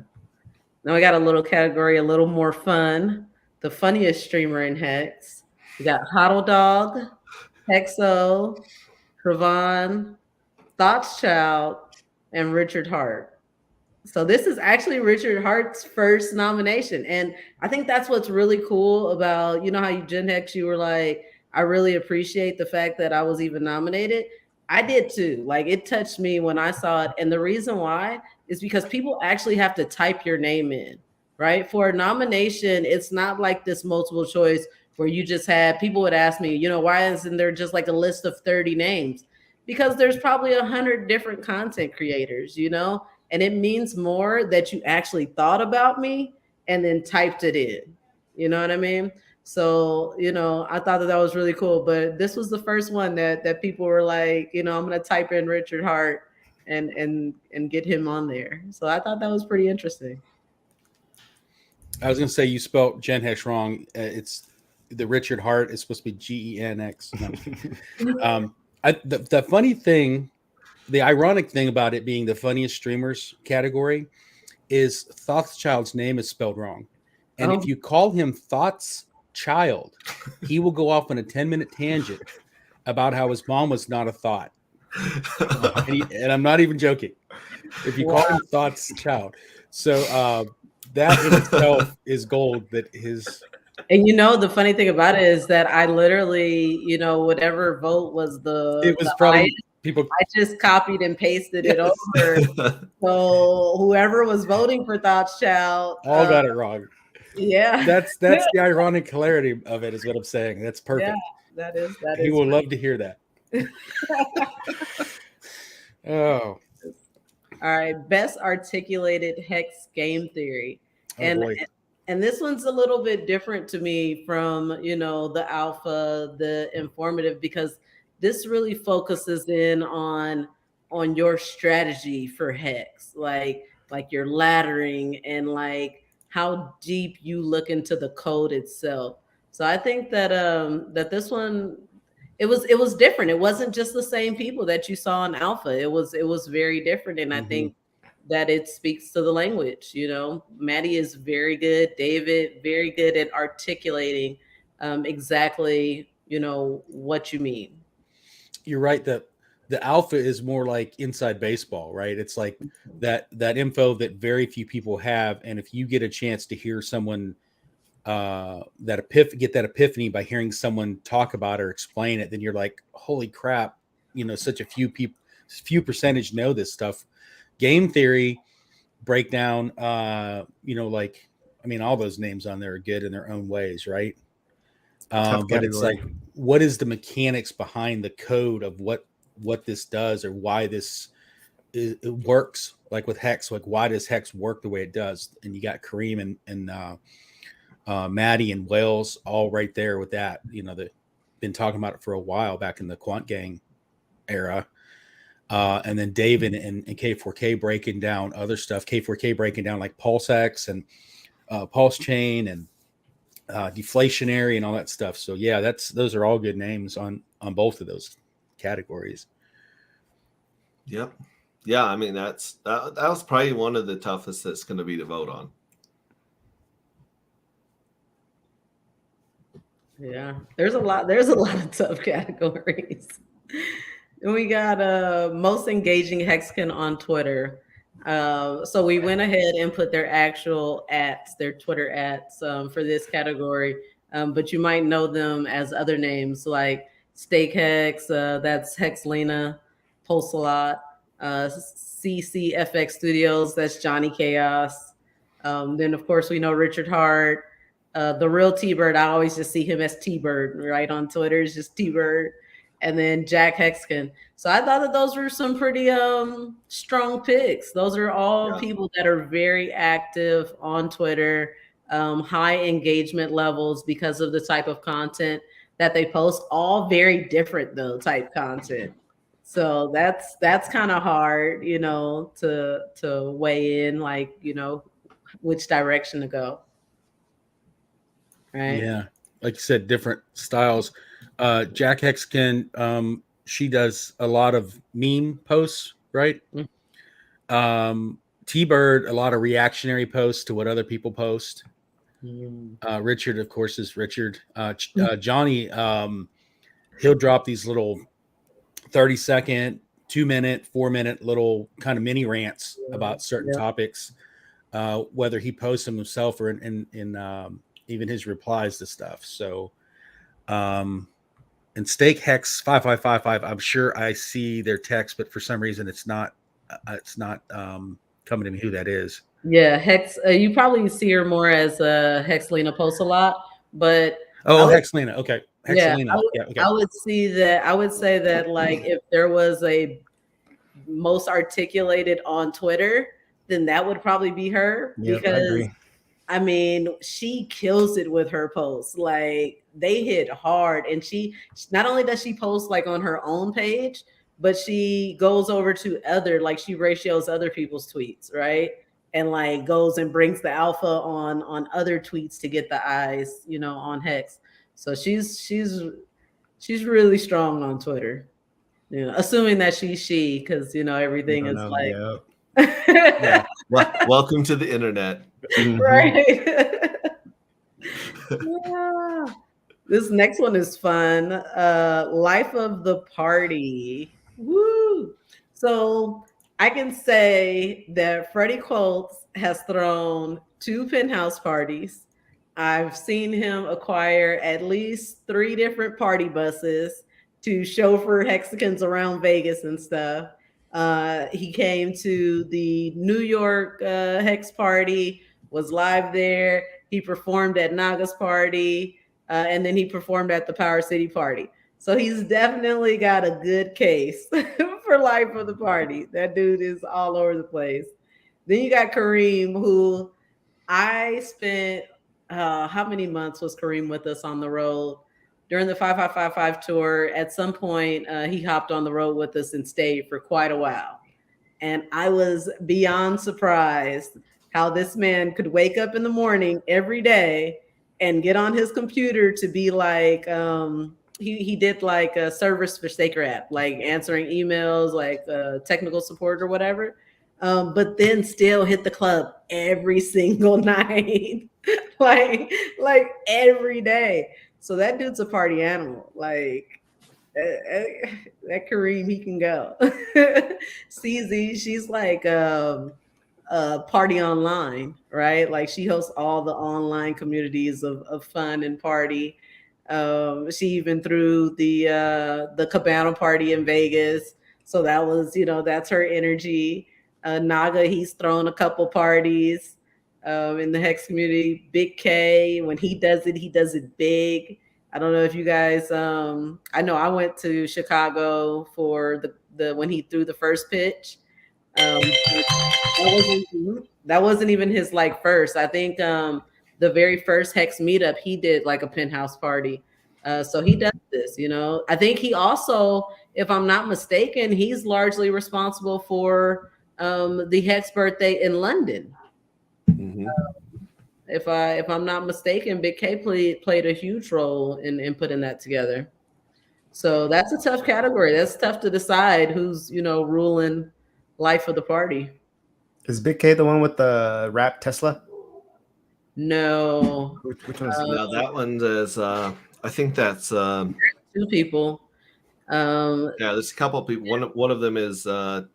Now we got a little category, a little more fun. The funniest streamer in Hex. We got Hodl Dog, Hexo, Trevon, Thoughts Child, and Richard Hart. So this is actually Richard Hart's first nomination. And I think that's what's really cool about, how you GenHEX, you were like, I really appreciate the fact that I was even nominated. I did too. Like, it touched me when I saw it. And the reason why is because people actually have to type your name in, right? For a nomination, it's not like this multiple choice where you just had, people would ask me, why isn't there just like a list of 30 names? Because there's probably 100 different content creators, and it means more that you actually thought about me and then typed it in. You know what I mean? So, I thought that was really cool. But this was the first one that people were like, I'm going to type in Richard Hart and get him on there. So I thought that was pretty interesting. I was going to say you spelled GenHEX wrong. It's the Richard Hart is supposed to be GENX. No. The funny thing, the ironic thing about it being the funniest streamers category is Thought's Child's name is spelled wrong. And if you call him Thought's Child, he will go off on a 10-minute tangent about how his mom was not a thought. And I'm not even joking. If you call him Thought's Child. So that in itself is gold that his... And the funny thing about it is that I literally, whatever vote was it was probably highest, people. I just copied and pasted it over. So whoever was voting for Thoughts Child all got it wrong. Yeah, that's the ironic hilarity of it, is what I'm saying. That's perfect. Yeah, that is. He will love to hear that. Oh. All right, best articulated Hex game theory. And this one's a little bit different to me from, the alpha, the informative, because this really focuses in on your strategy for Hex, like your laddering and like how deep you look into the code itself. So I think that that this one, it was different. It wasn't just the same people that you saw in Alpha. It was very different, and I think that it speaks to the language. You know, Maddie is very good. David, very good at articulating exactly, you know, what you mean. You're right that the alpha is more like inside baseball, right? It's like that info that very few people have, and if you get a chance to hear someone get that epiphany by hearing someone talk about it or explain it, then you're like, holy crap, you know, such a few percentage know this stuff. Game theory breakdown, you know, like, I mean, all those names on there are good in their own ways, right? But it's like, what is the mechanics behind the code of what this does, or why this it works? Like with Hex, like why does Hex work the way it does? And you got Kareem and Maddie and Wales all right there with that. You know, they've been talking about it for a while back in the Quant Gang era. And then David and K4K breaking down other stuff. K4K breaking down like Pulse X and Pulse Chain and deflationary and all that stuff. So yeah, those are all good names on both of those categories. Yep. Yeah, I mean that was probably one of the toughest that's going to be to vote on. Yeah, there's a lot of tough categories. And we got most engaging Hexcan on Twitter. So we went ahead and put their actual @, their Twitter @ for this category. But you might know them as other names like Steak Hex, that's Hexlena, Pulsalot, CCFX Studios, that's Johnny Chaos. Then of course we know Richard Hart, the real T-Bird. I always just see him as T-Bird, right? On Twitter, it's just T-Bird. And then Jack Hexkin. So I thought that those were some pretty strong picks. Those are all people that are very active on Twitter, high engagement levels because of the type of content that they post. All very different though, type content. So that's kind of hard, you know, to weigh in, like, you know, which direction to go. Right. Yeah, like you said, different styles. Jack Hexkin, she does a lot of meme posts, right? T-Bird, a lot of reactionary posts to what other people post. Richard, of course, is Richard. Johnny, he'll drop these little 30-second, 2-minute, 4-minute little kind of mini rants about certain topics, whether he posts them himself or in even his replies to stuff. So, and Steak Hex 5555, I'm sure I see their text, but for some reason it's not coming to me who that is. Yeah, Hex. You probably see her more as Hexlena posts a lot, but Hexlena. Okay, Hexlena. Yeah, okay. I would say that like if there was a most articulated on Twitter, then that would probably be her, because I mean, she kills it with her posts. Like they hit hard, and she not only does she post like on her own page, but she goes over to she ratios other people's tweets, right? And like goes and brings the alpha on other tweets to get the eyes, you know, on Hex. So she's really strong on Twitter. You know, assuming that she's because you know everything is like. Yeah. Welcome to the internet. Right. Yeah. This next one is fun. Life of the party. Woo! So I can say that Freddie Colts has thrown 2 penthouse parties. I've seen him acquire at least 3 different party buses to chauffeur Hexicans around Vegas and stuff. He came to the New York Hex party, was live there. He performed at Naga's party, and then he performed at the Power City party. So he's definitely got a good case for life of the party. That dude is all over the place. Then you got Kareem, who I spent, how many months was Kareem with us on the road? During the 5555 tour, at some point, he hopped on the road with us and stayed for quite a while. And I was beyond surprised how this man could wake up in the morning every day and get on his computer to be like, he did like a service for Staker app, like answering emails, like technical support or whatever. But then still hit the club every single night, like every day. So that dude's a party animal. Like that Kareem, he can go. CZ, she's like party online, right? Like she hosts all the online communities of fun and party. She even threw the Cabana party in Vegas. So that was, that's her energy. Naga, he's thrown a couple parties in the Hex community. Big K, when he does it big. I don't know if you guys I know I went to Chicago for the when he threw the first pitch. That wasn't even his like first. I think the very first Hex meetup he did like a penthouse party. So he does this, I think he also, if I'm not mistaken, he's largely responsible for the Hex birthday in London. Mm-hmm. If I'm not mistaken, Big K played a huge role in putting that together. So that's a tough category. That's tough to decide who's ruling life of the party. Is Big K the one with the rap Tesla? No. Which one's No, that one is. I think that's. Two people. Yeah, there's a couple of people. One of them is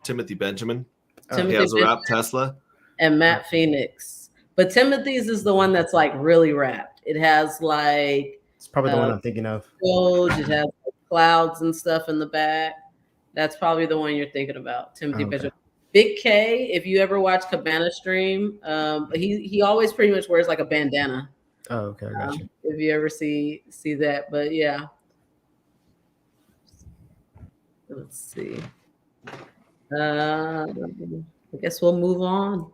Timothy Benjamin. Timothy He has a Benjamin rap Tesla. and Matt Phoenix. But Timothy's is the one that's like really wrapped. It has like It's probably the one I'm thinking of. Doge, it has clouds and stuff in the back. That's probably the one you're thinking about. Timothy Benjamin. Big K, if you ever watch Cabana stream, he always pretty much wears like a bandana. Oh, okay, I got you. If you ever see that, but yeah. Let's see. I guess we'll move on.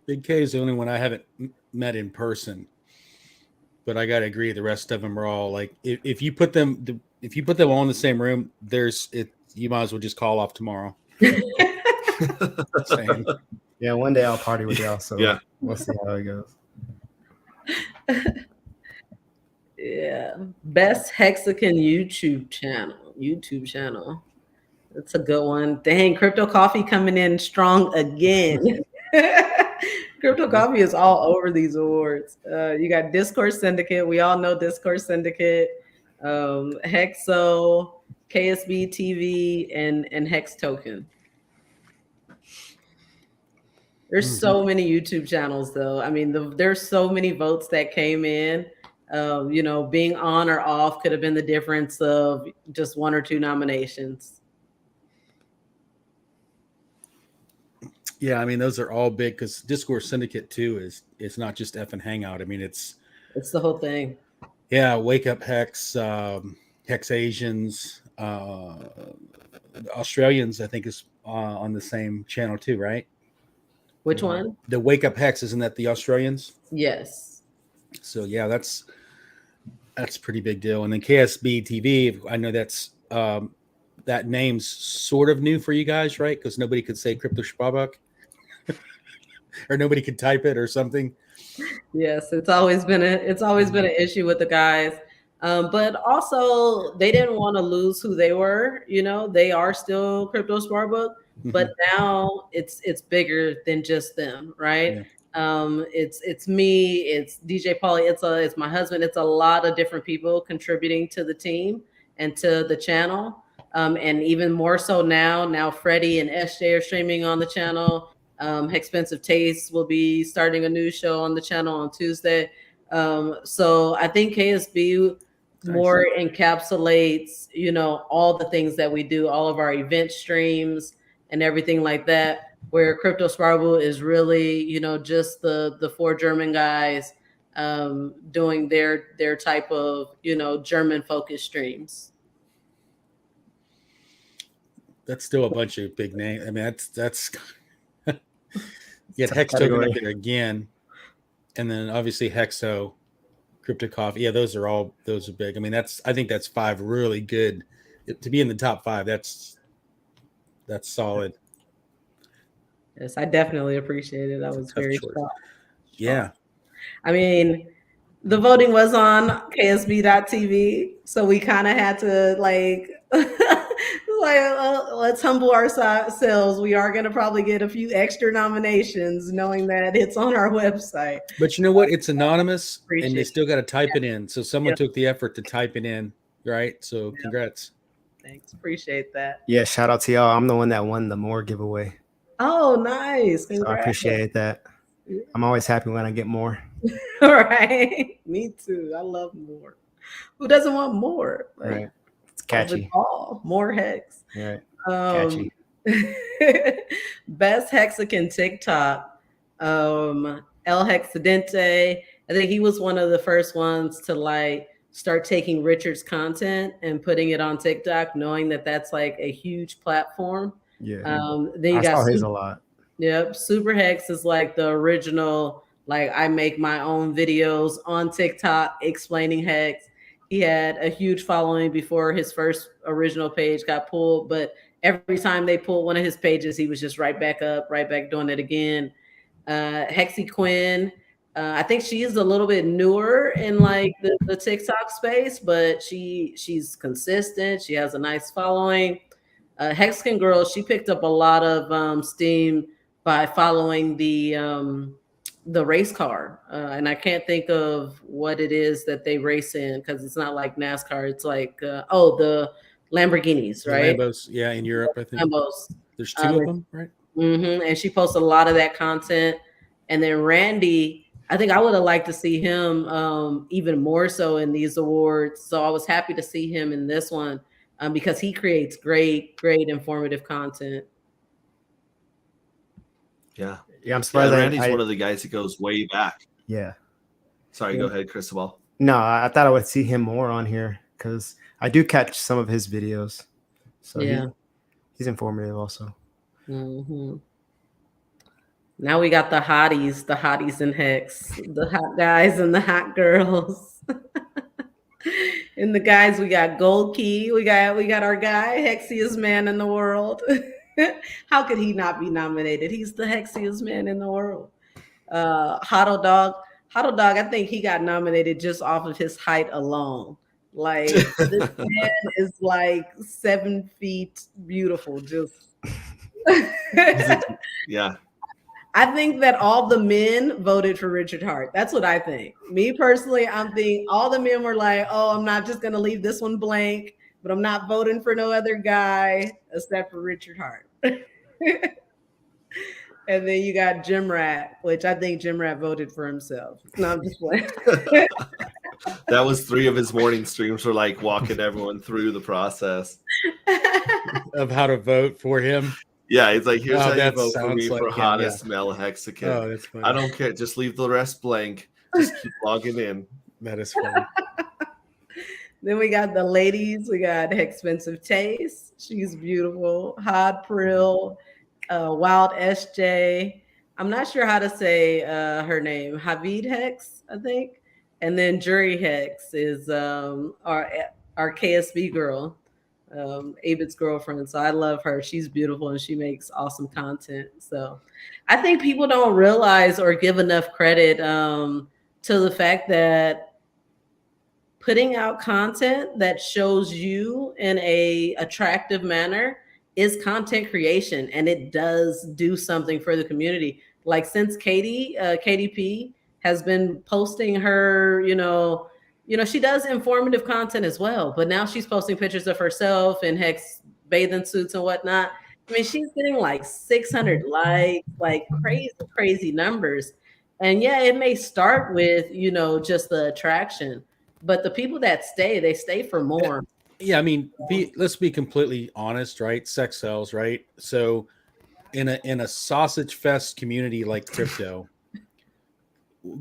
Big K is the only one I haven't met in person, but I gotta agree, the rest of them are all like, if you put them all in the same room, you might as well just call off tomorrow. Same. Yeah, one day I'll party with y'all, so Yeah, we'll see how it goes. Yeah, best HEXican YouTube channel. That's a good one. Dang, Crypto Coffee coming in strong again. Crypto Coffee is all over these awards. You got Discord Syndicate. We all know Discord Syndicate. Hexo, KSB TV, and Hex Token. There's so many YouTube channels, though. I mean, there's so many votes that came in. Being on or off could have been the difference of just one or two nominations. Yeah, I mean, those are all big because Discord Syndicate too it's not just F and Hangout. I mean, it's the whole thing. Yeah, Wake Up Hex, Hex Asians, Australians, I think is on the same channel too, right? Which one? The Wake Up Hex, isn't that the Australians? Yes. So yeah, that's a pretty big deal. And then KSB TV, I know that's that name's sort of new for you guys, right? Because nobody could say Crypto Schwabach. Or nobody could type it or something. Yes, it's always been an issue with the guys, but also they didn't want to lose who they were. They are still Crypto Schwabach, but now it's bigger than just them, right? Yeah. It's me, it's DJ Paulie, it's my husband, it's a lot of different people contributing to the team and to the channel, and even more so now Freddie and SJ are streaming on the channel. Expensive Taste will be starting a new show on the channel on Tuesday. So I think KSB more encapsulates, all the things that we do, all of our event streams and everything like that, where Crypto Schwabach is really, just the four German guys doing their type of, German focused streams. That's still a bunch of big names. I mean, that's Hex Token up there again, and then obviously Hexo, Crypto Coffee. Yeah, those are big. I mean, I think that's 5 really good to be in the top 5. That's solid. Yes, I definitely appreciate it. I was very shocked. Yeah, I mean, The voting was on KSB.TV, so we kind of had to like, let's humble ourselves. We are going to probably get a few extra nominations, knowing that it's on our website. But you know what? It's anonymous, and they Appreciate still got to type it in. So someone Yeah. took the effort to type it in, right? So congrats. Thanks, appreciate that. Yeah, shout out to y'all. I'm the one that won the more giveaway. Oh, nice! So I Congrats. appreciate that. Yeah. I'm always happy when I get more. All right, me too. I love more. Who doesn't want more? Like, Right. It's catchy. More hex. Right. Catchy. Best HEXican TikTok. El Hexidente. I think he was one of the first ones to like start taking Richard's content and putting it on TikTok, knowing that that's like a huge platform. Yeah. Then you I got saw his a lot. Yep, Super Hex is like the original. Like I make my own videos on TikTok explaining hex. He had a huge following before his first original page got pulled, but every time they pulled one of his pages, he was just right back up, right back doing it again. HEXican, I think she is a little bit newer in like the TikTok space, but she's consistent. She has a nice following. HEXican Girl, she picked up a lot of steam by following the race car, and I can't think of what it is that they race in because it's not like NASCAR. It's like the Lamborghinis, right? The Lambos, yeah, in Europe, I think. Lambos. There's two of them, right? And she posts a lot of that content. And then Randy, I think I would have liked to see him even more so in these awards. So I was happy to see him in this one because he creates great informative content. Yeah. Yeah, I'm surprised. Randy's one of the guys that goes way back. Yeah. Sorry, go ahead, Cristobal. No, I thought I would see him more on here because I do catch some of his videos. So yeah, he's informative also. Mm-hmm. Now we got the hotties in Hex, the hot guys and the hot girls. And the guys, we got Gold Key, we got our guy, Hexiest Man in the world. How could he not be nominated? He's the Hexiest Man in the world. Huddle Dog, I think he got nominated just off of his height alone. Like this man is like 7 feet beautiful. Just yeah. I think that all the men voted for Richard Hart. That's what I think. Me personally, I'm thinking all the men were like, oh, I'm not just going to leave this one blank, but I'm not voting for no other guy except for Richard Hart. And then you got Jim Rat, which I think Jim Rat voted for himself. No, I'm just playing. That was 3 of his morning streams were like walking everyone through the process of how to vote for him. Yeah, it's like, here's how you vote for me like for him, hottest male Hexican. Oh, that's funny. I don't care. Just leave the rest blank. Just keep logging in. That is funny. Then we got the ladies. We got Expensive Taste. She's beautiful. Hod Prill, Wild SJ. I'm not sure how to say her name. Havid Hex, I think. And then Jury Hex is our KSB girl. Abed's girlfriend. So I love her. She's beautiful and she makes awesome content. So I think people don't realize or give enough credit to the fact that putting out content that shows you in a attractive manner is content creation, and it does do something for the community. Like since KDP has been posting her, she does informative content as well, but now she's posting pictures of herself in Hex bathing suits and whatnot. I mean, she's getting like 600 likes, like crazy numbers. And yeah, it may start with, just the attraction, but the people that stay, they stay for more. Yeah, I mean, let's be completely honest, right? Sex sells, right? So in a sausage fest community like crypto,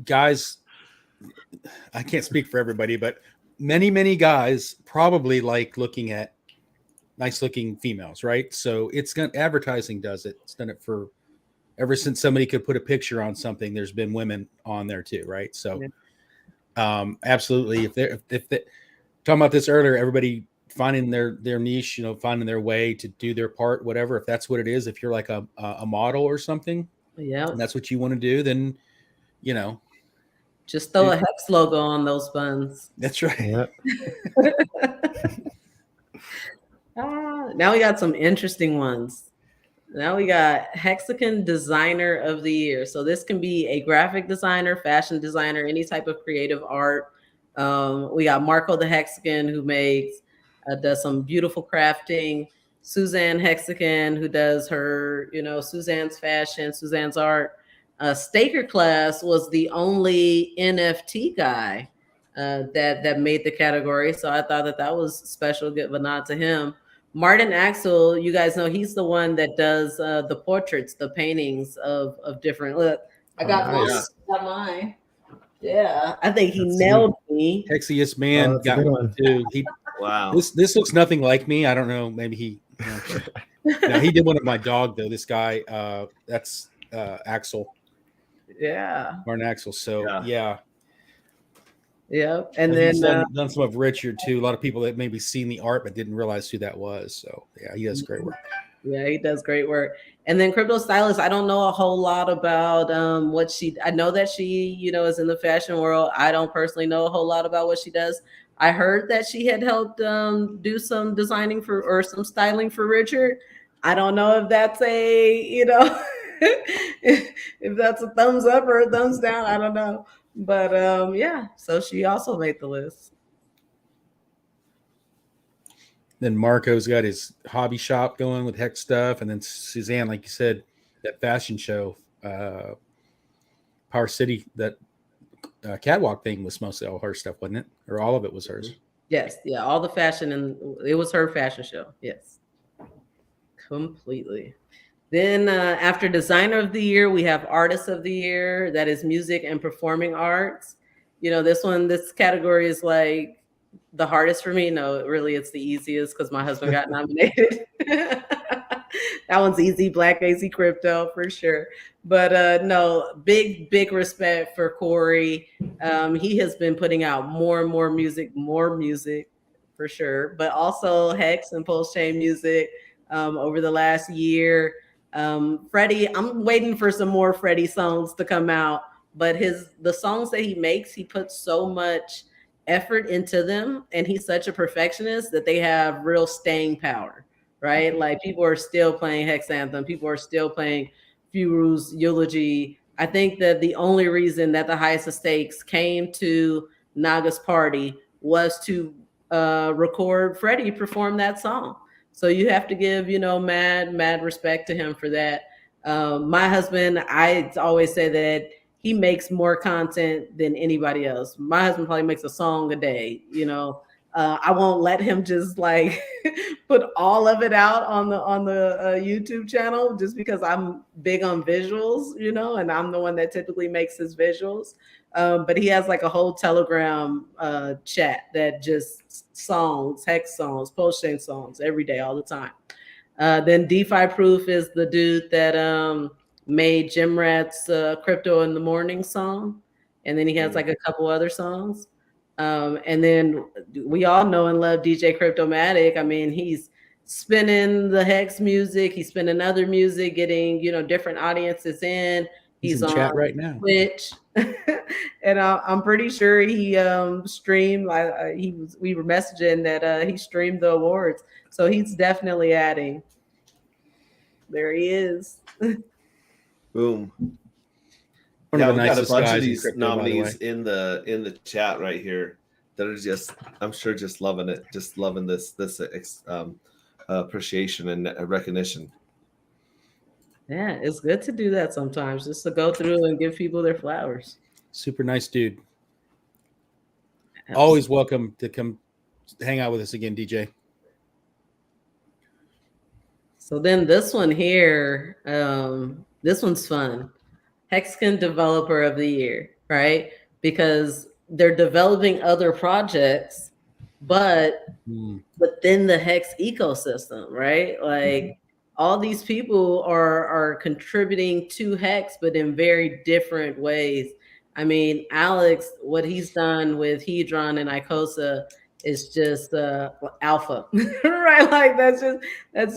guys, I can't speak for everybody, but many guys probably like looking at nice looking females, right? So advertising does it. It's done it for ever since somebody could put a picture on something. There's been women on there too, right? So, absolutely. If they're talking about this earlier, everybody finding their niche, finding their way to do their part, whatever. If that's what it is, if you're like a model or something, yeah, and that's what you want to do, then Just throw a HEX logo on those buns. That's right. Yep. Now we got some interesting ones. Now we got HEXican Designer of the Year. So this can be a graphic designer, fashion designer, any type of creative art. We got Marco the HEXican, who does some beautiful crafting. Suzanne HEXican, who does her, Suzanne's fashion, Suzanne's art. Staker Class was the only NFT guy that made the category. So I thought that was special. Give a nod to him. Martin Axel, you guys know he's the one that does the portraits, the paintings of different. Look, I got mine. Yeah, I think he nailed me. HEXican Man got one too. Wow. This looks nothing like me. I don't know. Maybe he. No, he did one of my dog though. This guy, that's Axel. Yeah. Martin Axel. So yeah. And then done some of Richard too. A lot of people that maybe seen the art but didn't realize who that was. So yeah, he does great work. Yeah, he does great work. And then Crypto Stylist, I don't know a whole lot about what I know that she, is in the fashion world. I don't personally know a whole lot about what she does. I heard that she had helped do some designing or some styling for Richard. I don't know if that's if that's a thumbs up or a thumbs down. I don't know. But yeah, so she also made the list. Then Marco's got his hobby shop going with HEX stuff. And then Suzanne, like you said, that fashion show, Power City, that catwalk thing was mostly all her stuff, wasn't it? Or all of it was hers? Yes. Yeah. All the fashion, and it was her fashion show. Yes. Completely. Then after Designer of the Year, we have Artist of the Year. That is music and performing arts. This category is like the hardest for me. No, really, it's the easiest because my husband got nominated. That one's easy. Black AZ Crypto for sure. But no, big respect for Corey. He has been putting out more and more music for sure. But also HEX and Pulse Chain music over the last year. Freddie, I'm waiting for some more Freddie songs to come out. But the songs that he makes, he puts so much effort into them, and he's such a perfectionist that they have real staying power, right? Like people are still playing HEX Anthem, people are still playing Furu's Eulogy. I think that the only reason that the Highest of Stakes came to Naga's party was to record Freddie perform that song. So you have to give, mad respect to him for that. My husband, I always say that he makes more content than anybody else. My husband probably makes a song a day, I won't let him just like put all of it out on the YouTube channel just because I'm big on visuals, and I'm the one that typically makes his visuals. But he has like a whole Telegram chat that just songs, HEX songs, Pulse Chain songs every day, all the time. Then DeFi Proof is the dude that made Jim Rat's Crypto in the Morning song. And then he has like a couple other songs. And then we all know and love DJ Cryptomatic. I mean, he's spinning the HEX music. He's spinning other music, getting, different audiences in. He's in on chat right now. Twitch. And I'm pretty sure he streamed. We were messaging that he streamed the awards. So he's definitely adding. There he is. Boom. One of the we got a nicest bunch of guys in these crypto, nominees in the chat right here that are just, I'm sure, just loving it, just loving this appreciation and recognition. Yeah, it's good to do that sometimes, just to go through and give people their flowers. Super nice dude. Always welcome to come hang out with us again, DJ. So then this one here, this one's fun. HEXican Developer of the Year, right? Because they're developing other projects, but within the HEX ecosystem, right? Like all these people are contributing to HEX, but in very different ways. I mean, Alex, what he's done with Hedron and Icosa is just alpha, right? Like that's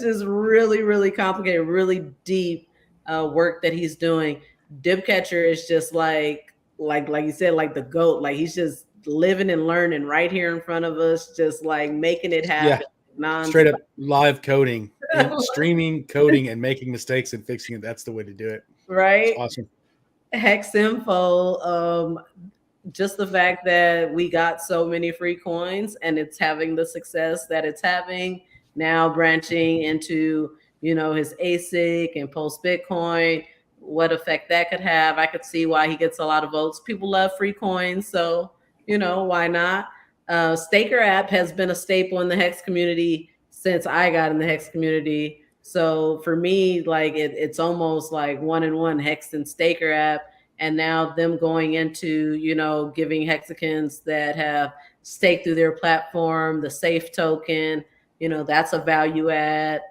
just really, really complicated, really deep work that he's doing. Dipcatcher is just like like you said, like the GOAT. Like he's just living and learning right here in front of us, just like making it happen. Straight up live coding, streaming, coding, and making mistakes and fixing it. That's the way to do it. Right. It's awesome. HEX Info. Just the fact that we got so many free coins and it's having the success that it's having, now branching into, his ASIC and post Bitcoin, what effect that could have. I could see why he gets a lot of votes. People love free coins, so why not? Staker app has been a staple in the HEX community since I got in the HEX community. So for me, like it's almost like 1-in-1 HEX and Staker app. And now them going into, giving Hexicans that have staked through their platform, the safe token, that's a value add.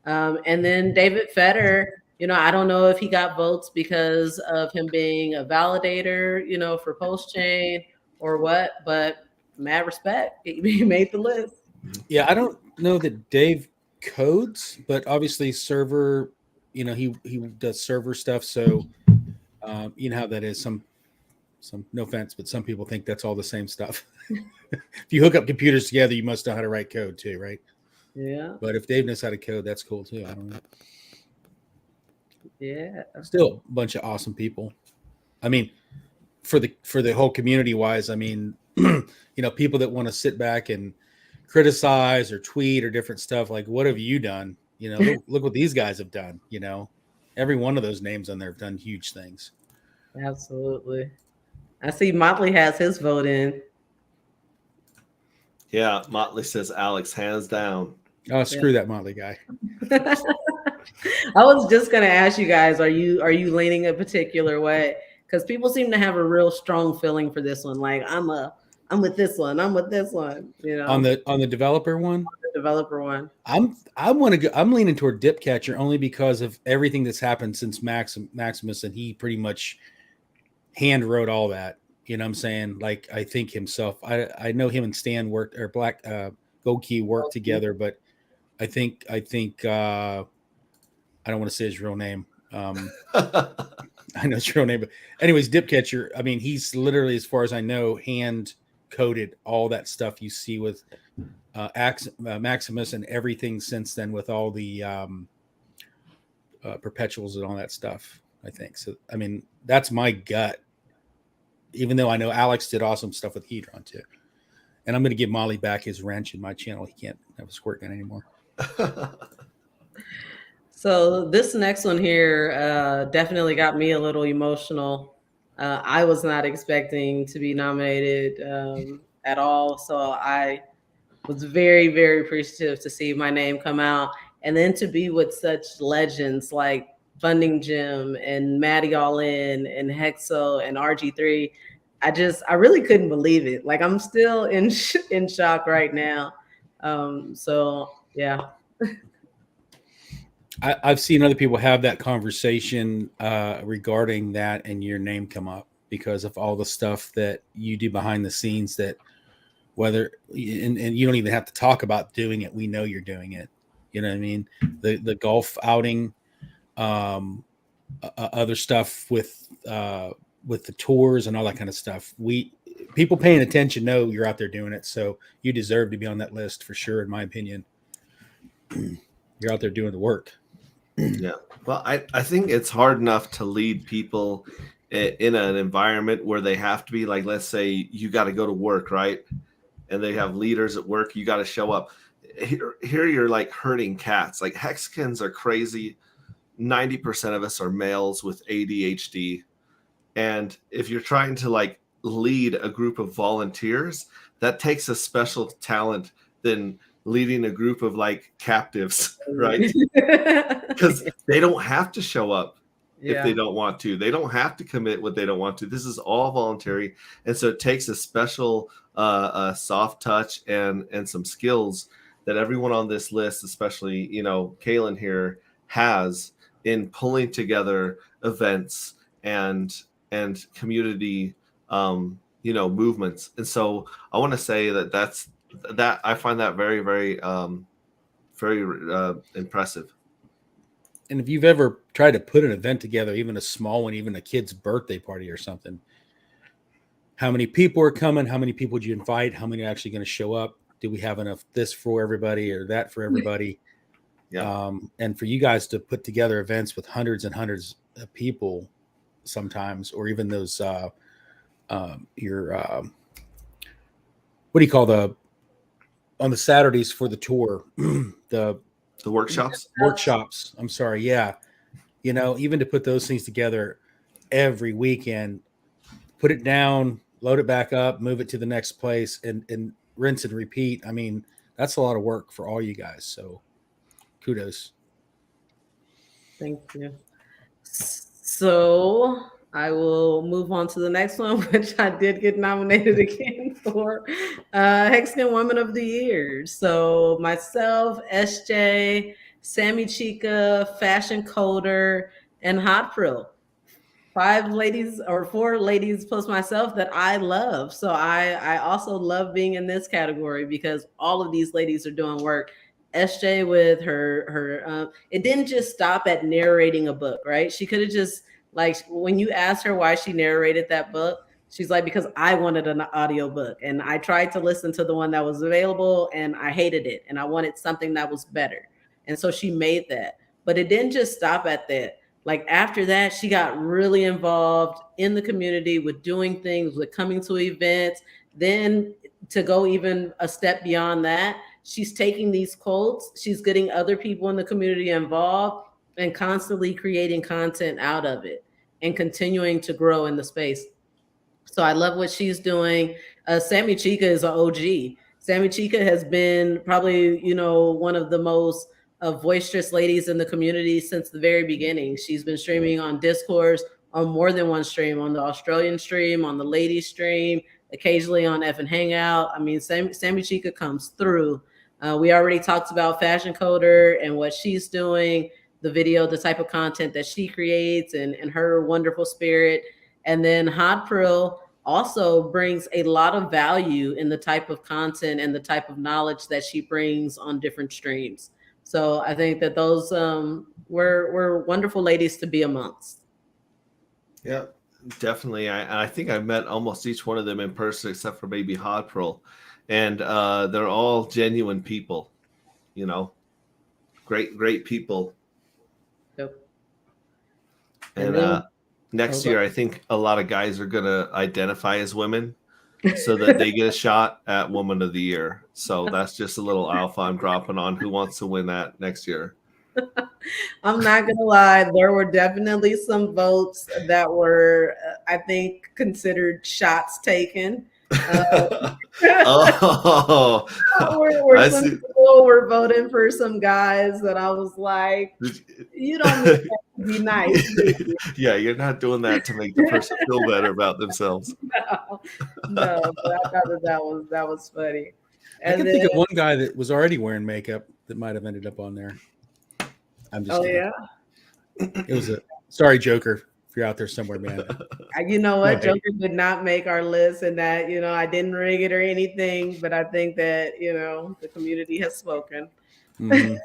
And then David Fetter, I don't know if he got votes because of him being a validator, for post-chain or what, but mad respect. He made the list. Yeah, I don't know that Dave codes, but obviously server, he does server stuff. So you know how that is. Some no offense, but some people think that's all the same stuff. If you hook up computers together, you must know how to write code too, right? Yeah. But if Dave knows how to code, that's cool too. I don't know. Yeah. Still a bunch of awesome people. I mean, for the whole community wise, I mean, people that want to sit back and criticize or tweet or different stuff, like, what have you done? Look what these guys have done. Every one of those names on there have done huge things. Absolutely. I see Motley has his vote in. Yeah, Motley says Alex, hands down. Oh, screw that Motley guy. I was just gonna ask you guys, are you leaning a particular way? Because people seem to have a real strong feeling for this one. Like I'm with this one. I'm with this one. On the developer one. The developer one. I'm leaning toward Dip Catcher only because of everything that's happened since Maximus, and he pretty much hand wrote all that. You know what I'm saying? Like, I think himself. I know him and Stan worked, or Black Gold Key worked together, but I think I don't want to say his real name. I know his real name, but anyways, Dip Catcher. I mean, he's literally, as far as I know, hand coded all that stuff you see with Maximus and everything since then, with all the perpetuals and all that stuff. I think so. I mean, that's my gut. Even though I know Alex did awesome stuff with Hedron too. And I'm going to give Molly back his wrench in my channel. He can't have a squirt gun anymore. So this next one here definitely got me a little emotional. I was not expecting to be nominated at all. So I was very, very appreciative to see my name come out. And then to be with such legends like Funding Jim and Maddie All In and Hexo and RG3. I really couldn't believe it. Like I'm still in shock right now. So yeah. I've seen other people have that conversation regarding that and your name come up because of all the stuff that you do behind the scenes, that whether, and you don't even have to talk about doing it. We know you're doing it. You know what I mean? The golf outing, other stuff with the tours and all that kind of stuff. People paying attention know you're out there doing it. So you deserve to be on that list for sure. In my opinion, you're out there doing the work. Yeah. Well, I think it's hard enough to lead people in an environment where they have to be, like, let's say you got to go to work, right? And they have leaders at work. You got to show up. Here you're like herding cats. Like Hexicans are crazy. 90% of us are males with ADHD. And if you're trying to like lead a group of volunteers, that takes a special talent than leading a group of like captives, right? Because they don't have to show up if they don't want to. They don't have to commit what they don't want to. This is all voluntary. And so it takes a special soft touch and some skills that everyone on this list, especially, Kaylin here, has in pulling together events and community, movements. And so I want to say that I find that very, very, very impressive. And if you've ever tried to put an event together, even a small one, even a kid's birthday party or something, how many people are coming, how many people did you invite, how many are actually going to show up, do we have enough this for everybody or that for everybody? Yeah. And for you guys to put together events with hundreds and hundreds of people sometimes, or even those what do you call on the Saturdays for the tour, the workshops. I'm sorry. Yeah. Even to put those things together every weekend, put it down, load it back up, move it to the next place, and rinse and repeat. I mean, that's a lot of work for all you guys. So kudos. Thank you. So I will move on to the next one, which I did get nominated again for HEXican Woman of the Year. So myself, SJ, Sammy Chica, Fashion Coder, and Hot Frill. 4 ladies plus myself that I love. So I also love being in this category because all of these ladies are doing work. SJ with her it didn't just stop at narrating a book, right? She could have just, like, when you asked her why she narrated that book, she's like, because I wanted an audio book and I tried to listen to the one that was available and I hated it and I wanted something that was better. And so she made that. But it didn't just stop at that. Like after that, she got really involved in the community with doing things, with coming to events. Then to go even a step beyond that, she's taking these quotes, she's getting other people in the community involved and constantly creating content out of it and continuing to grow in the space. So I love what she's doing. Sammy Chica is an OG. Sammy Chica has been probably, one of the most boisterous ladies in the community since the very beginning. She's been streaming on Discord, on more than one stream, on the Australian stream, on the ladies stream, occasionally on F and Hangout. I mean, Sammy Chica comes through. We already talked about Fashion Coder and what she's doing, the video, the type of content that she creates and her wonderful spirit. And then Hot Frill also brings a lot of value in the type of content and the type of knowledge that she brings on different streams. So I think that those were wonderful ladies to be amongst. Yeah, definitely. I think I've met almost each one of them in person except for maybe Hot Frill. And they're all genuine people, great people. Yep. And next year, I think a lot of guys are going to identify as women so that they get a shot at Woman of the Year. So that's just a little alpha I'm dropping on who wants to win that next year. I'm not going to lie. There were definitely some votes that were, I think, considered shots taken. Oh, where some people were voting for some guys that I was like, you don't need to be nice. Yeah, you're not doing that to make the person feel better about themselves. No, but I thought that was funny. And I can think of one guy that was already wearing makeup that might have ended up on there. I'm just kidding. Yeah. It was sorry, Joker. If you're out there somewhere, man. You know what? Joker did not make our list, and that, I didn't rig it or anything, but I think that, the community has spoken. Mm-hmm.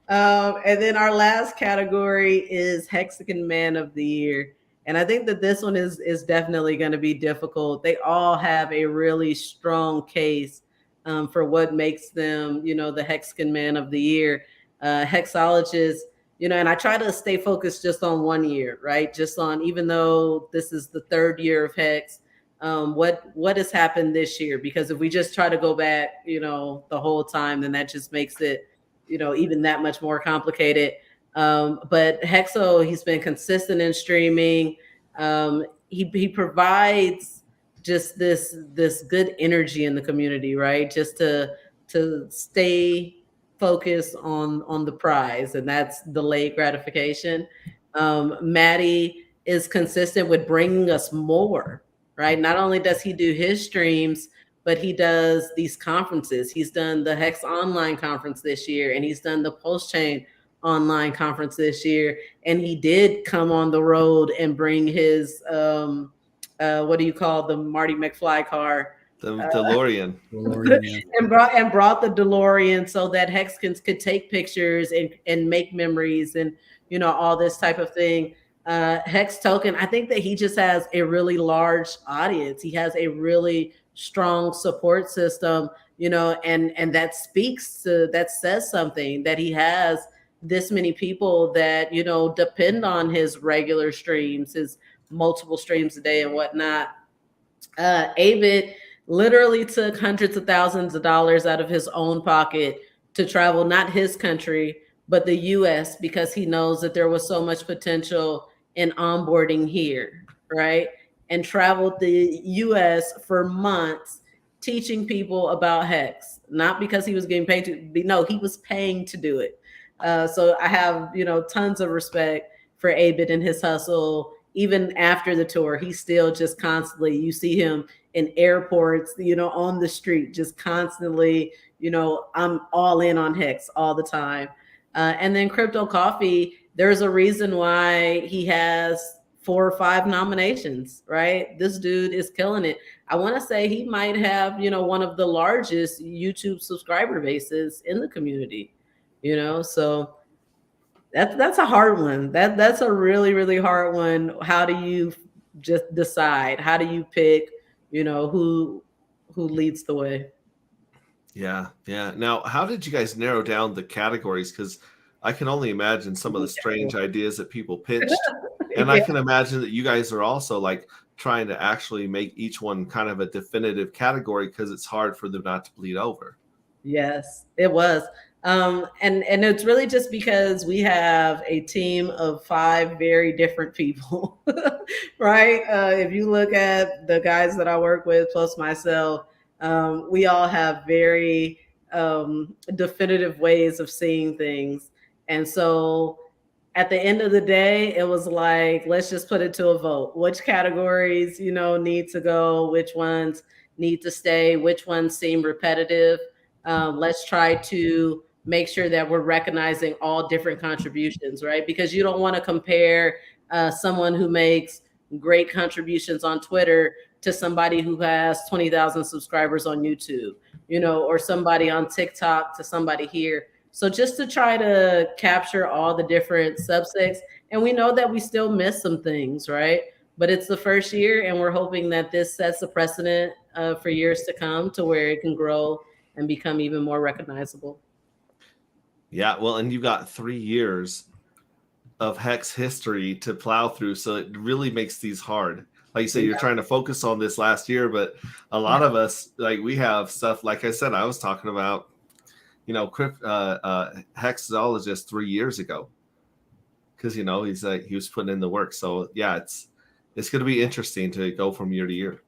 And then our last category is HEXican Man of the Year. And I think that this one is definitely going to be difficult. They all have a really strong case for what makes them, the HEXican Man of the Year. Hexologists, and I try to stay focused just on 1 year, right? Just on, even though this is the 3rd year of HEX, what has happened this year? Because if we just try to go back, the whole time, then that just makes it, even that much more complicated. But Hexo, he's been consistent in streaming. He provides just this good energy in the community, right? Just to stay focus on the prize, and that's delayed gratification. Maddie is consistent with bringing us more, right? Not only does he do his streams, but he does these conferences. He's done the HEX online conference this year, and he's done the Post-Chain online conference this year. And he did come on the road and bring his, what do you call the Marty McFly car? The DeLorean. and brought the DeLorean so that HEXicans could take pictures and make memories and, all this type of thing. Hex Token, I think that he just has a really large audience. He has a really strong support system, you know, and that speaks to, that says something, that he has this many people that, you know, depend on his regular streams, his multiple streams a day and whatnot. Avid literally took hundreds of thousands of dollars out of his own pocket to travel, not his country, but the US, because he knows that there was so much potential in onboarding here, right? And traveled the US for months teaching people about HEX, not because he was getting paid to be, no, he was paying to do it. So I have, you know, tons of respect for Abid and his hustle. Even after the tour, he's still just constantly, you see him in airports, you know, on the street, just constantly, you know, I'm all in on HEX all the time. And then Crypto Coffee, there's a reason why he has 4 or 5 nominations, right? This dude is killing it. I want to say he might have, you know, one of the largest YouTube subscriber bases in the community, you know, so that's a hard one. That's a really, really hard one. How do you just decide? How do you pick, you know, who leads the way? Yeah, yeah. Now, how did you guys narrow down the categories? Because I can only imagine some of the strange ideas that people pitched. And I can imagine that you guys are also like trying to actually make each one kind of a definitive category because it's hard for them not to bleed over. Yes, it was. And it's really just because we have a team of 5 very different people, right? If you look at the guys that I work with, plus myself, we all have very definitive ways of seeing things. And so at the end of the day, it was like, let's just put it to a vote. Which categories, you know, need to go? Which ones need to stay? Which ones seem repetitive? Let's try to make sure that we're recognizing all different contributions, right? Because you don't want to compare someone who makes great contributions on Twitter to somebody who has 20,000 subscribers on YouTube, you know, or somebody on TikTok to somebody here. So just to try to capture all the different subsets, and we know that we still miss some things, right? But it's the first year, and we're hoping that this sets a precedent for years to come to where it can grow and become even more recognizable. Yeah, well, and you've got 3 years of HEX history to plow through, so it really makes these hard. Like you say, you're trying to focus on this last year, but a lot of us, like we have stuff, like I said, I was talking about, you know, Hexologist 3 years ago, because, you know, he's like, he was putting in the work. So yeah, it's going to be interesting to go from year to year.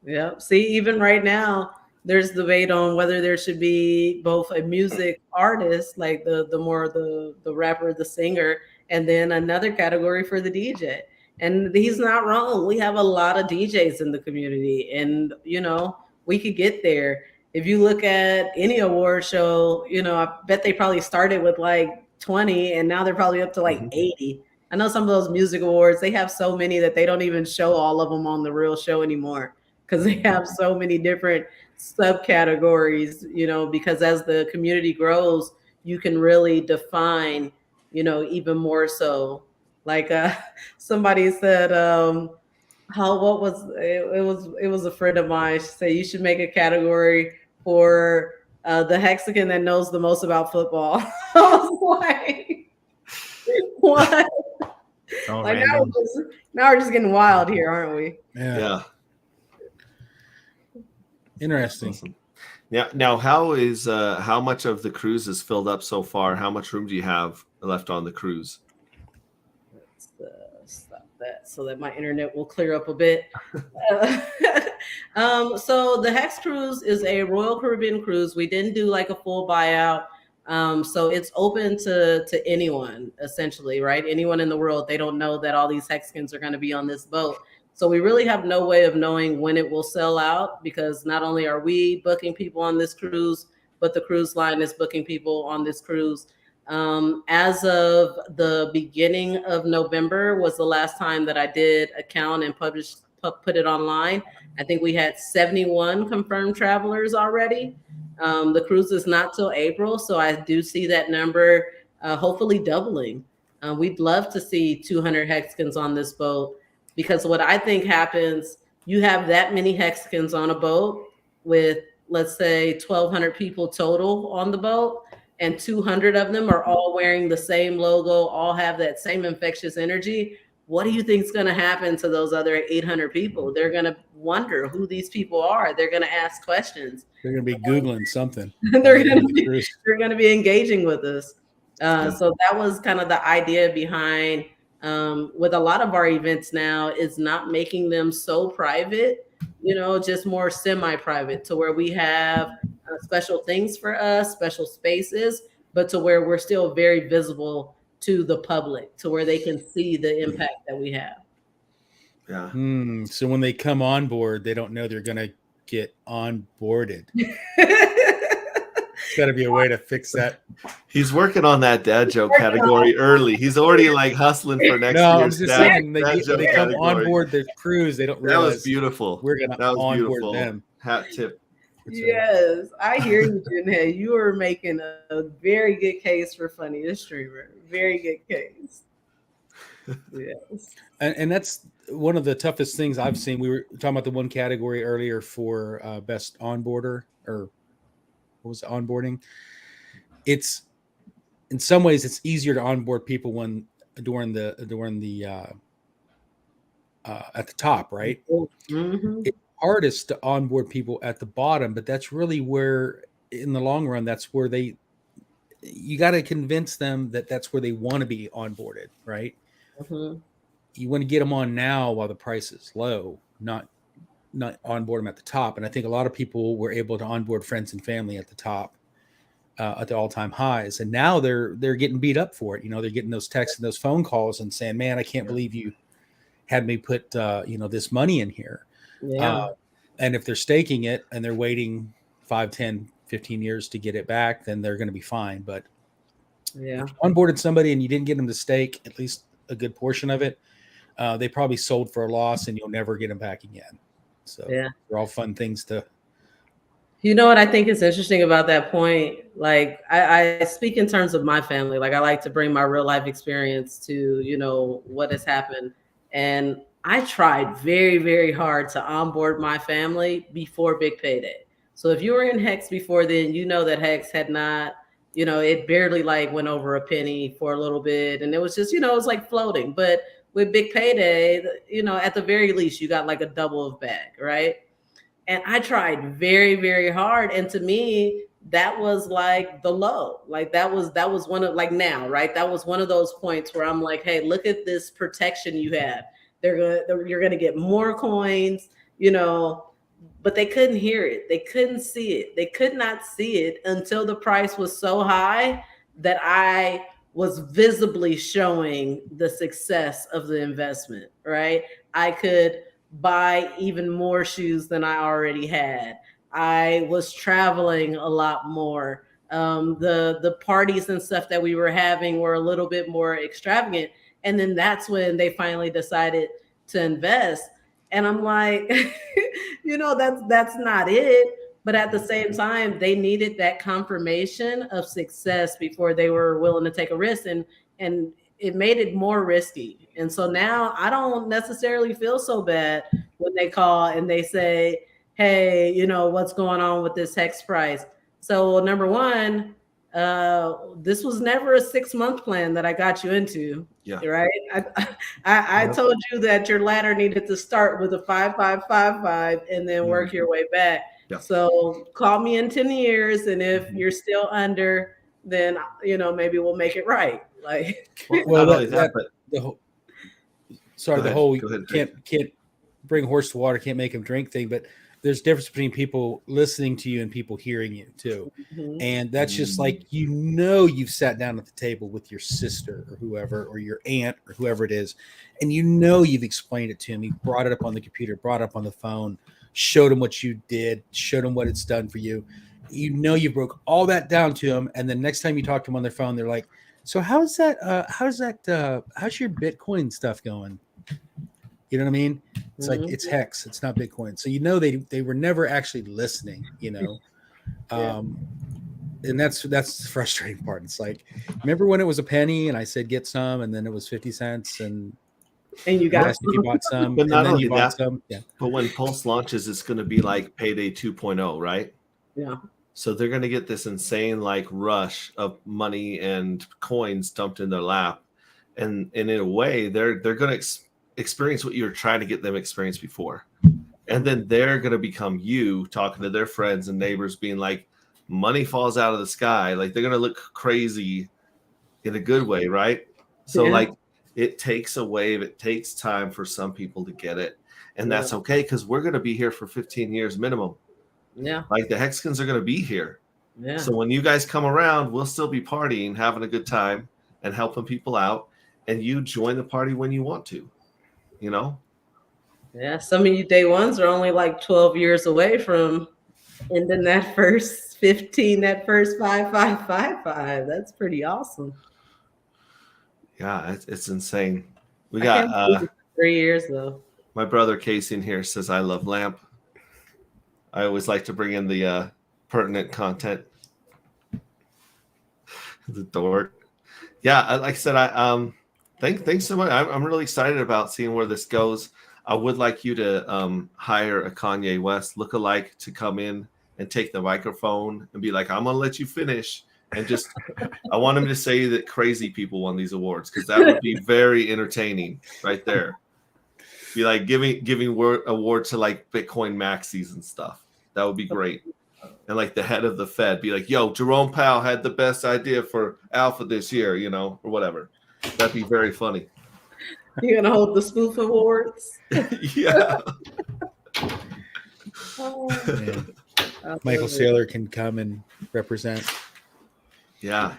Yeah. See, even right now, there's debate on whether there should be both a music artist, like the more the rapper, the singer, and then another category for the DJ. And he's not wrong. We have a lot of DJs in the community, and you know, we could get there. If you look at any award show, you know, I bet they probably started with like 20 and now they're probably up to like 80. I know some of those music awards, they have so many that they don't even show all of them on the real show anymore because they have so many different subcategories, you know, because as the community grows, you can really define, you know, even more so. Like somebody said, how what was it was a friend of mine say you should make a category for the HEXican that knows the most about football. I was like, what? Like now we're just getting wild here, aren't we? Yeah. Interesting. Awesome. Yeah. Now, how much of the cruise is filled up so far? How much room do you have left on the cruise? Let's stop that so that my internet will clear up a bit. So the HEX cruise is a Royal Caribbean cruise. We didn't do like a full buyout. So it's open to anyone, essentially, right? Anyone in the world. They don't know that all these HEXicans are going to be on this boat. So we really have no way of knowing when it will sell out because not only are we booking people on this cruise, but the cruise line is booking people on this cruise. As of the beginning of November was the last time that I did a count and put it online. I think we had 71 confirmed travelers already. The cruise is not till April, so I do see that number hopefully doubling. We'd love to see 200 Hexicans on this boat, because what I think happens, you have that many Hexicans on a boat with, let's say, 1,200 people total on the boat, and 200 of them are all wearing the same logo, all have that same infectious energy. What do you think is going to happen to those other 800 people? They're going to wonder who these people are. They're going to ask questions. They're going to be Googling something. they're going to be engaging with us. So that was kind of the idea behind, with a lot of our events now, is not making them so private, just more semi-private, to where we have special things for us, special spaces, but to where we're still very visible to the public, to where they can see the impact that we have. Yeah. So when they come on board, they don't know they're going to get onboarded. Got to be a way to fix that. He's working on that dad joke category early. He's already like hustling for next year. I'm just saying, they come on board their cruise. They don't realize that was beautiful. We're going to onboard them. Hat tip. Yes, I hear you, GenHEX. You are making a very good case for funniest streamer. Very good case. Yes. And that's one of the toughest things I've seen. We were talking about the one category earlier for best onboarder, or what was it, onboarding. It's, in some ways, it's easier to onboard people during the at the top, right? Mm-hmm. It's hardest to onboard people at the bottom, but that's really where, in the long run, that's where you got to convince them that that's where they want to be onboarded, right? Mm-hmm. You want to get them on now while the price is low, not onboard them at the top. And I think a lot of people were able to onboard friends and family at the top, at the all-time highs, and now they're getting beat up for it. They're getting those texts and those phone calls and saying, "Man, I can't believe you had me put this money in here." Yeah. And if they're staking it and they're waiting 5, 10, 15 years to get it back, then they're going to be fine. But yeah, if you onboarded somebody and you didn't get them to stake at least a good portion of it, they probably sold for a loss, and you'll never get them back again. So yeah, they're all fun things to. What I think is interesting about that point, like I speak in terms of my family. Like, I like to bring my real life experience to, what has happened. And I tried very, very hard to onboard my family before Big Payday. So if you were in HEX before then, you know that HEX had not, it barely like went over a penny for a little bit. And it was just, it was like floating. But with Big Payday, at the very least, you got like a double of bag, right? And I tried very, very hard. And to me, that was like the low. Like that was one of, like, now, right? That was one of those points where I'm like, hey, look at this protection you have. You're gonna get more coins, but they couldn't hear it. They couldn't see it. They could not see it until the price was so high that I was visibly showing the success of the investment, right? I could buy even more shoes than I already had. I was traveling a lot more. The parties and stuff that we were having were a little bit more extravagant. And then that's when they finally decided to invest. And I'm like, that's not it. But at the same time, they needed that confirmation of success before they were willing to take a risk. And it made it more risky. And so now I don't necessarily feel so bad when they call and they say, hey, what's going on with this HEX price? So number one, this was never a 6-month plan that I got you into. Yeah. Right. I told you that your ladder needed to start with a 5555 and then work your way back. Yeah. So call me in 10 years. And if you're still under, then, maybe we'll make it right. Like, the whole Go ahead. can't bring a horse to water, can't make him drink thing. But there's a difference between people listening to you and people hearing you too. Mm-hmm. And that's just like, you've sat down at the table with your sister or whoever, or your aunt or whoever it is. And you've explained it to him. You brought it up on the computer, brought it up on the phone, showed him what you did, showed him what it's done for you. You broke all that down to him. And then next time you talk to them on their phone, they're like, so how's your Bitcoin stuff going? You know what I mean? It's like, it's HEX, it's not Bitcoin. So they were never actually listening, and that's the frustrating part. It's like, remember when it was a penny and I said get some, and then it was 50 cents, and you I got asked if you bought some, But and not then only you bought that, some. Yeah. but when Pulse launches, it's going to be like Payday 2.0, right? Yeah. So they're going to get this insane like rush of money and coins dumped in their lap, and in a way, they're going to experience what you're trying to get them experienced before, and then they're going to become you talking to their friends and neighbors, being like, money falls out of the sky. Like they're going to look crazy in a good way, right? So Yeah. like it takes a wave. It takes time for some people to get it, and that's okay because we're going to be here for 15 years minimum. Yeah. Like the Hexicans are going to be here. Yeah. So when you guys come around, we'll still be partying, having a good time, and helping people out. And you join the party when you want to, you know? Yeah. Some of you day ones are only like 12 years away from ending that first 15, that first 5,555. That's pretty awesome. Yeah, it's insane. We I can't got believe it's 3 years though. my brother Casey in here says, I love Lamp. I always like to bring in the pertinent content. The dork. Yeah, like I said, thanks so much. I'm really excited about seeing where this goes. I would like you to hire a Kanye West lookalike to come in and take the microphone and be like, I'm gonna let you finish, and just I want him to say that crazy people won these awards, because that would be very entertaining right there. Be like giving awards to like Bitcoin maxis and stuff. That would be great. And like the head of the Fed be like, yo, Jerome Powell had the best idea for Alpha this year, you know, or whatever. That'd be very funny. You're gonna hold the spoof awards. Yeah. Oh, Michael Saylor can come and represent. Yeah,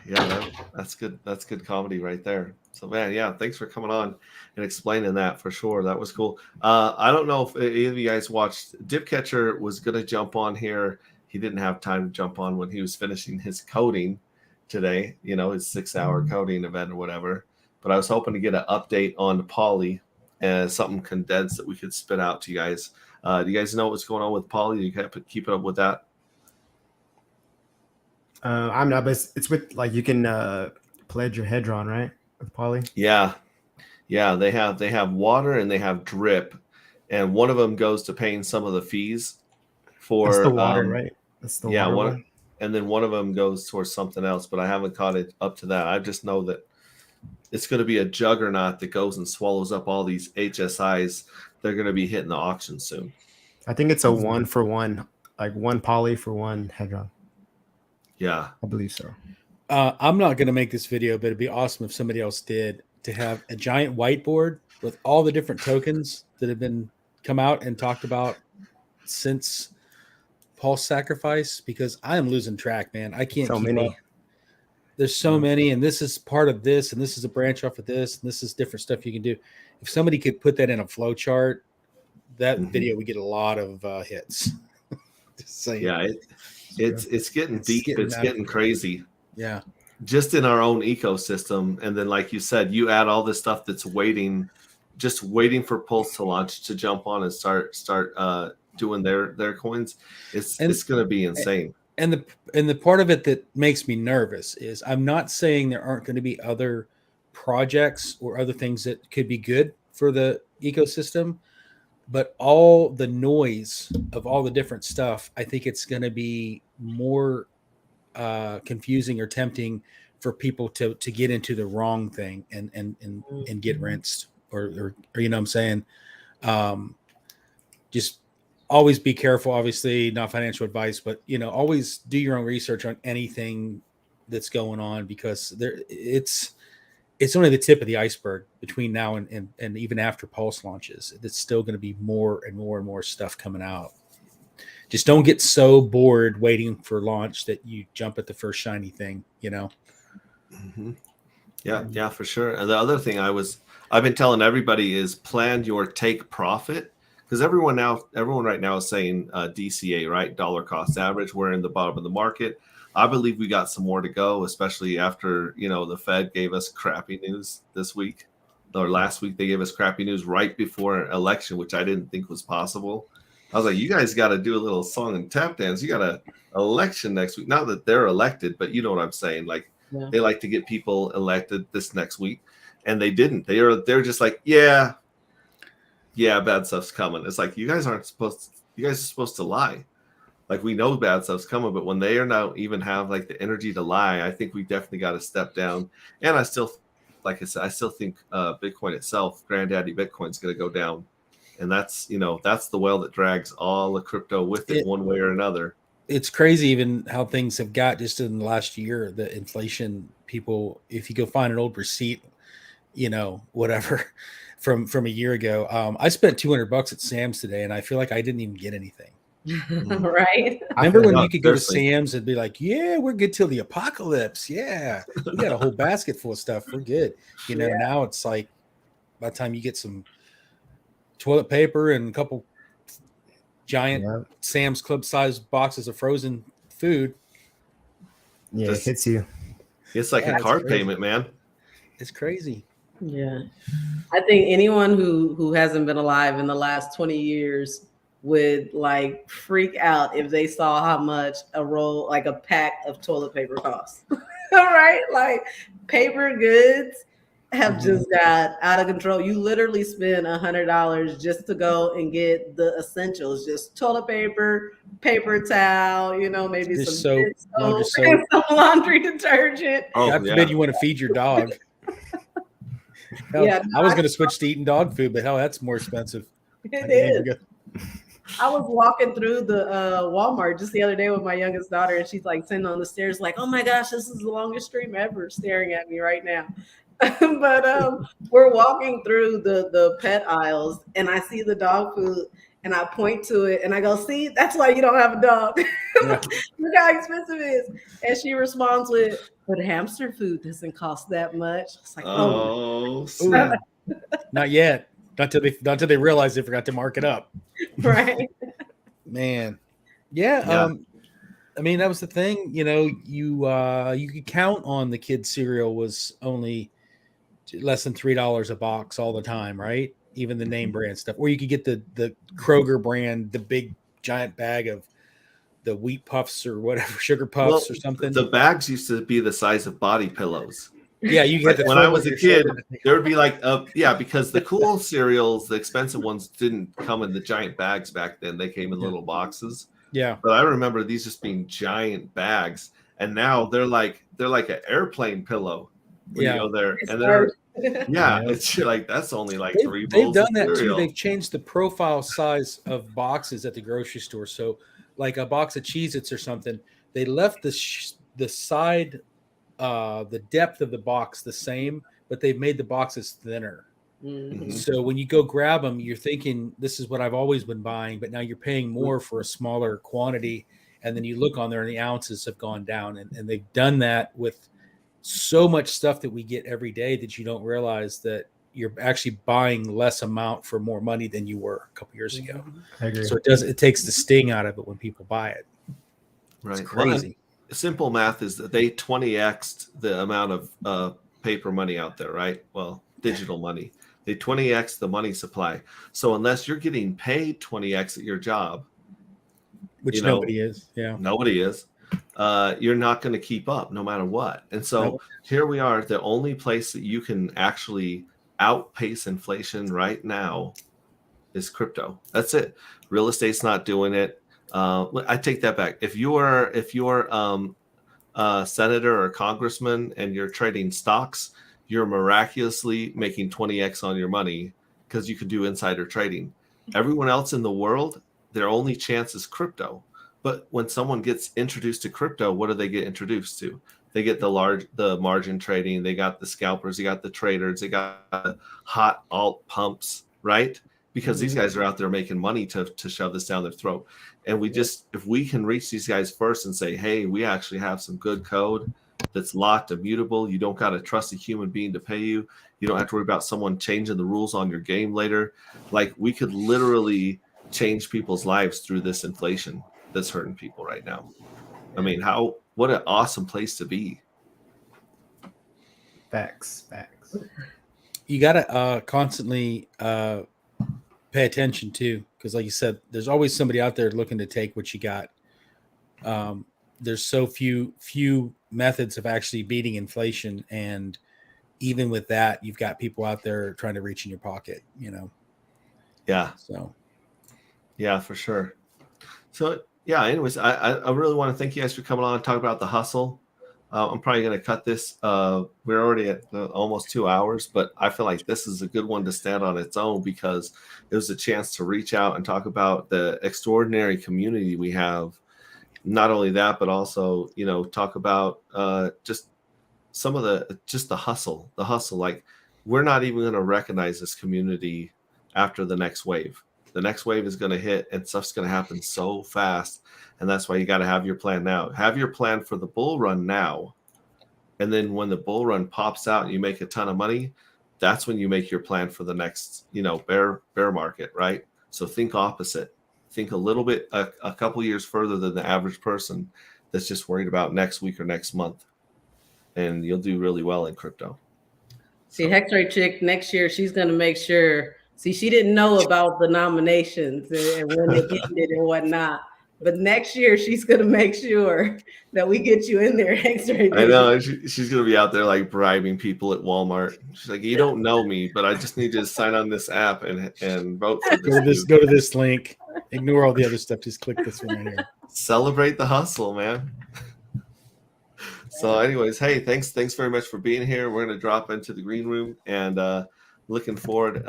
that's good. That's good comedy right there. So man, yeah, thanks for coming on and explaining that for sure. That was cool. I don't know if any of you guys watched. Dipcatcher was gonna jump on here. He didn't have time to jump on when he was finishing his coding today, you know, his 6-hour coding event or whatever. But I was hoping to get an update on Paulie and something condensed that we could spit out to you guys. Do you guys know what's going on with Paulie? You keep up with that? I'm not, but it's with like you can pledge your Hedron, right? With Paulie. Yeah. They have water and they have drip, and one of them goes to paying some of the fees for That's the water, right? That's the water one. And then one of them goes towards something else, but I haven't caught it up to that. I just know that it's going to be a juggernaut that goes and swallows up all these HSIs. They're going to be hitting the auction soon. I think it's a 1-for-1, like one Paulie for one Hedron. Yeah, I believe so. I'm not going to make this video, but it'd be awesome if somebody else did, to have a giant whiteboard with all the different tokens that have been come out and talked about since Paul's sacrifice, because I am losing track, man. I can't keep up. There's so many, and this is part of this, and this is a branch off of this, and this is different stuff you can do. If somebody could put that in a flow chart, that video would get a lot of hits. Just saying. Yeah, it's getting deep. It's getting crazy. Yeah. Just in our own ecosystem. And then, like you said, you add all this stuff that's just waiting for Pulse to launch, to jump on and start doing their coins. It's going to be insane. And the part of it that makes me nervous is, I'm not saying there aren't going to be other projects or other things that could be good for the ecosystem, but all the noise of all the different stuff, I think it's going to be more confusing or tempting for people to get into the wrong thing and get rinsed or you know what I'm saying? Just always be careful. Obviously, not financial advice, but you know, always do your own research on anything that's going on, because it's only the tip of the iceberg between now and even after Pulse launches. It's still going to be more and more and more stuff coming out. Just don't get so bored waiting for launch that you jump at the first shiny thing, you know? Mm-hmm. Yeah, for sure. And the other thing I've been telling everybody is plan your take profit, because everyone right now is saying DCA, right? Dollar cost average. We're in the bottom of the market. I believe we got some more to go, especially after, you know, the Fed gave us crappy news this week, or last week. They gave us crappy news right before an election, which I didn't think was possible. I was like, you guys got to do a little song and tap dance. You got a election next week. Not that they're elected, but you know what I'm saying. Like they like to get people elected this next week, and they didn't. They're just like, yeah, bad stuff's coming. It's like you guys are supposed to lie. Like we know bad stuff's coming, but when they are now even have like the energy to lie, I think we definitely got to step down. And I still, like I said, I still think Bitcoin itself, Granddaddy Bitcoin's going to go down. And that's the well that drags all the crypto with it one way or another. It's crazy even how things have got just in the last year, the inflation. People, if you go find an old receipt, whatever from a year ago, I spent $200 at Sam's today, and I feel like I didn't even get anything. Right. Remember when you could go to Sam's and be like, yeah, we're good till the apocalypse. Yeah. We got a whole basket full of stuff. We're good. Now it's like by the time you get some toilet paper and a couple giant Sam's Club sized boxes of frozen food. Yeah, it hits you. It's like a card payment, man. It's crazy. Yeah. I think anyone who hasn't been alive in the last 20 years would like freak out if they saw how much a pack of toilet paper costs. Right? Like paper goods have just got out of control. You literally spend $100 just to go and get the essentials, just toilet paper, paper towel, maybe just some soap, some laundry detergent. God forbid you want to feed your dog. I was going to switch to eating dog food, but hell, that's more expensive. It is. I was walking through the Walmart just the other day with my youngest daughter, and she's like sitting on the stairs like, oh my gosh, this is the longest stream ever, staring at me right now. But we're walking through the pet aisles, and I see the dog food, and I point to it, and I go, see, that's why you don't have a dog. Yeah. Look how expensive it is. And she responds with, but hamster food doesn't cost that much. It's like, not yet. Not till they realize they forgot to mark it up. Right. Man. Yeah. I mean, that was the thing, you could count on the kids' cereal was only less than $3 a box all the time, right? Even the name brand stuff. Or you could get the Kroger brand, the big giant bag of the wheat puffs or whatever, sugar puffs or something. The bags used to be the size of body pillows. Yeah, you get when I was a kid, there would be like because the cool cereals, the expensive ones, didn't come in the giant bags back then. They came in little boxes. Yeah. But I remember these just being giant bags, and now they're like an airplane pillow when you go there, and they're it's like that's only like three bowls. They've done that too. They've changed the profile size of boxes at the grocery store. So, like a box of Cheez-Its or something, they left the side. The depth of the box the same, but they've made the boxes thinner. Mm-hmm. So when you go grab them, you're thinking this is what I've always been buying, but now you're paying more for a smaller quantity. And then you look on there and the ounces have gone down. And they've done that with so much stuff that we get every day that you don't realize that you're actually buying less amount for more money than you were a couple years ago. I agree. So it takes the sting out of it when people buy it. Right. It's crazy. Simple math is that they 20x'd the amount of paper money out there, right? Well, digital money. They 20x the money supply. So unless you're getting paid 20x at your job, which nobody is, nobody is, you're not going to keep up no matter what. And so here we are. The only place that you can actually outpace inflation right now is crypto. That's it. Real estate's not doing it. I take that back. If you're a senator or congressman and you're trading stocks, you're miraculously making 20x on your money because you can do insider trading. Everyone else in the world, their only chance is crypto. But when someone gets introduced to crypto, what do they get introduced to? They get the margin trading. They got the scalpers. They got the traders. They got the hot alt pumps, right? Because these guys are out there making money to shove this down their throat. And if we can reach these guys first and say, hey, we actually have some good code that's locked, immutable. You don't got to trust a human being to pay you. You don't have to worry about someone changing the rules on your game later. Like we could literally change people's lives through this inflation that's hurting people right now. I mean, what an awesome place to be. Facts. You got to constantly pay attention to, because like you said, there's always somebody out there looking to take what you got. There's so few methods of actually beating inflation, and even with that, you've got people out there trying to reach in your pocket, Yeah. So yeah, for sure. So yeah, anyways, I really want to thank you guys for coming on and talk about the hustle. I'm probably going to cut this. We're already at almost 2 hours, but I feel like this is a good one to stand on its own, because it was a chance to reach out and talk about the extraordinary community we have. Not only that, but also, talk about just some of the hustle. Like, we're not even going to recognize this community after the next wave. The next wave is going to hit, and stuff's going to happen so fast. And that's why you got to have your plan now. Have your plan for the bull run now. And then when the bull run pops out and you make a ton of money, that's when you make your plan for the next, bear market, right? So think opposite. Think a little bit, a couple years further than the average person that's just worried about next week or next month. And you'll do really well in crypto. See, Hexray Chick, next year, she's going to make sure. See, she didn't know about the nominations and when they ended and whatnot. But next year, she's going to make sure that we get you in there, Hexray. I know. She's going to be out there like bribing people at Walmart. She's like, you don't know me, but I just need you to sign on this app and vote for this. Go to this link. Ignore all the other stuff. Just click this one right here. Celebrate the hustle, man. So anyways, hey, thanks very much for being here. We're going to drop into the green room, and looking forward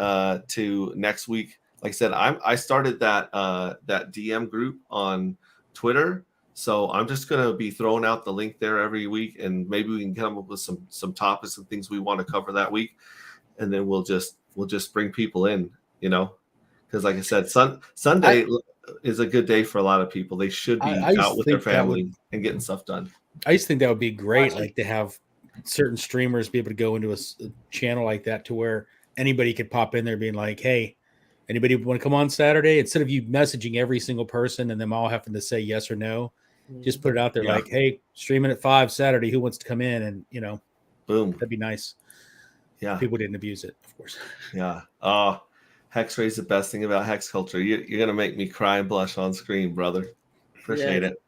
to next week. Like I said, I started that DM group on Twitter, so I'm just going to be throwing out the link there every week, and maybe we can come up with some topics and things we want to cover that week, and then we'll just bring people in, because like I said, Sunday is a good day for a lot of people. They should be out with their family and getting stuff done. I just think that would be great, like to have certain streamers be able to go into a channel like that to where anybody could pop in there being like, hey, anybody want to come on Saturday? Instead of you messaging every single person and them all having to say yes or no, just put it out there like, hey, streaming at 5 Saturday, who wants to come in? And, boom. That'd be nice. Yeah. People didn't abuse it, of course. Yeah. HEXray is the best thing about Hex culture. You're going to make me cry and blush on screen, brother. Appreciate it.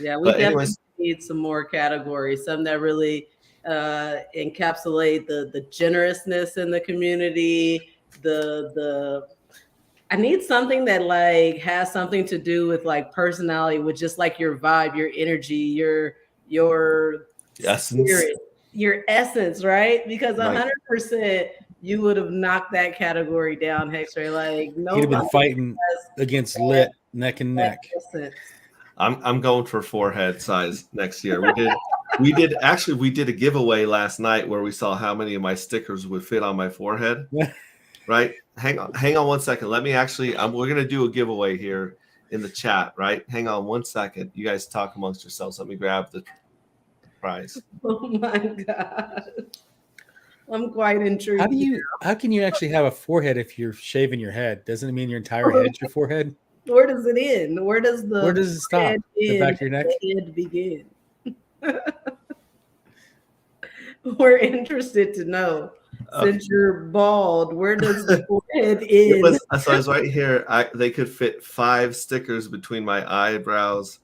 Yeah, we definitely need some more categories, some that really encapsulate the generousness in the community. I need something that like has something to do with like personality, with just like your vibe, your energy, your essence, spirit, your essence, right? Because 100% you would have knocked that category down, Hexray. Like no, you'd have been fighting against lit neck and neck. Essence. I'm going for forehead size next year. We did a giveaway last night where we saw how many of my stickers would fit on my forehead. Right? Hang on 1 second. Let me we're gonna do a giveaway here in the chat, right? Hang on 1 second. You guys talk amongst yourselves. Let me grab the prize. Oh my god. I'm quite intrigued. How can you actually have a forehead if you're shaving your head? Doesn't it mean your entire head's your forehead? Where does it end? Where does it stop? The back of your neck? The head begin. We're interested to know. Since you're bald, where does the forehead end? So I was right here. They could fit 5 stickers between my eyebrows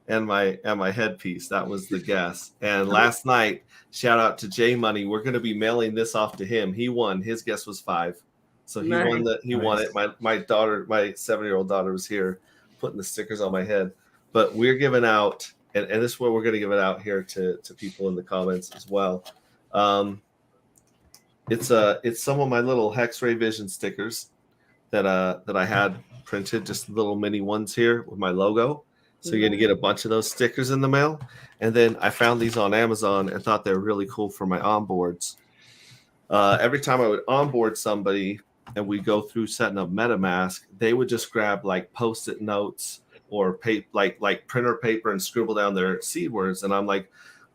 and my headpiece. That was the guess. And last night, shout out to J Money. We're going to be mailing this off to him. He won. His guess was 5. So he won it. My daughter, my 7-year-old daughter, was here putting the stickers on my head. But we're giving out, and this is what we're going to give it out here to people in the comments as well. It's some of my little HEXray Vision stickers that I had printed, just little mini ones here with my logo. So you're going to get a bunch of those stickers in the mail. And then I found these on Amazon and thought they were really cool for my onboards. Every time I would onboard somebody and we go through setting up Metamask, they would just grab like Post-it notes or like printer paper and scribble down their seed words. And I'm like,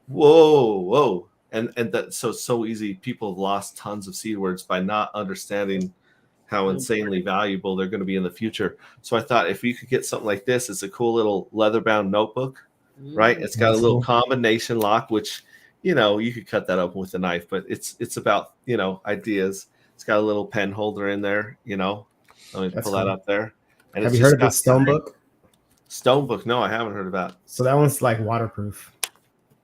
whoa. And that's so easy. People have lost tons of seed words by not understanding how insanely valuable they're going to be in the future. So I thought if you could get something like this, it's a cool little leather-bound notebook, right? It's got a little combination lock, which, you could cut that open with a knife, but it's about, ideas. It's got a little pen holder in there, Let me That's pull that cool. up there. And Have it's you heard just of the got Stone Book? Stone Book. No, I haven't heard of that. So that one's like waterproof.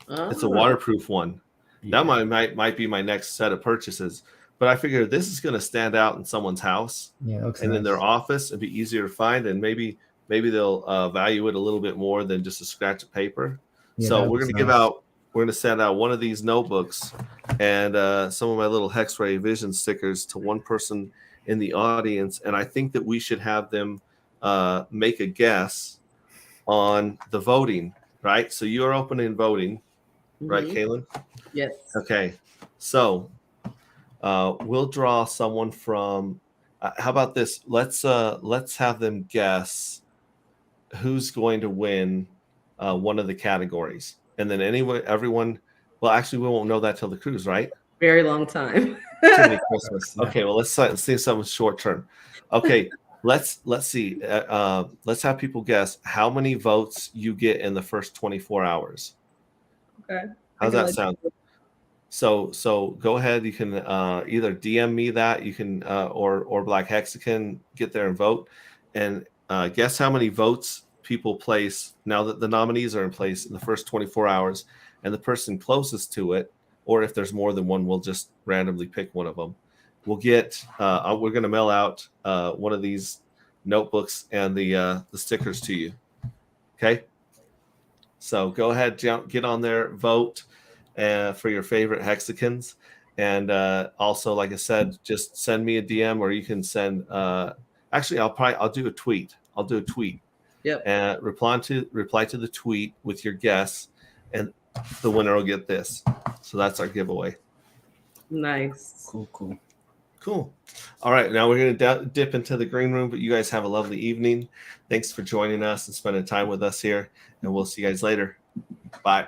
It's a Oh. waterproof one. Yeah. That might be my next set of purchases. But I figure this is going to stand out in someone's house Yeah, it looks and in nice. their office and be easier to find. And maybe they'll value it a little bit more than just a scratch of paper. Yeah, So that we're looks going to nice. we're going to send out one of these notebooks and some of my little Hex-Ray Vision stickers to one person in the audience. And I think that we should have them make a guess on the voting, right? So you are opening voting, right, Mhm. Kaylin? Yes. Okay. So we'll draw someone from. How about this? Let's have them guess who's going to win one of the categories, and then everyone. Well, actually, we won't know that till the cruise, right? Very long time. Till Christmas. Yeah. Okay. Well, let's see something short term. Okay. Let's see. Let's have people guess how many votes you get in the first 24 hours. Okay. How's that sound? So go ahead. You can either DM me that you can or Black HEXican get there and vote, and guess how many votes people place now that the nominees are in place in the first 24 hours, and the person closest to it, or if there's more than one, we'll just randomly pick one of them. We'll get we're going to mail out one of these notebooks and the stickers to you. Okay. So go ahead, get on there, vote for your favorite Hexicans. And also, like I said, just send me a DM, or you can send. Actually, I'll do a tweet. I'll do a tweet. Yep. And reply to the tweet with your guess, and the winner will get this. So that's our giveaway. Nice. Cool. All right, now we're going to dip into the green room, but you guys have a lovely evening. Thanks for joining us and spending time with us here, and we'll see you guys later. Bye.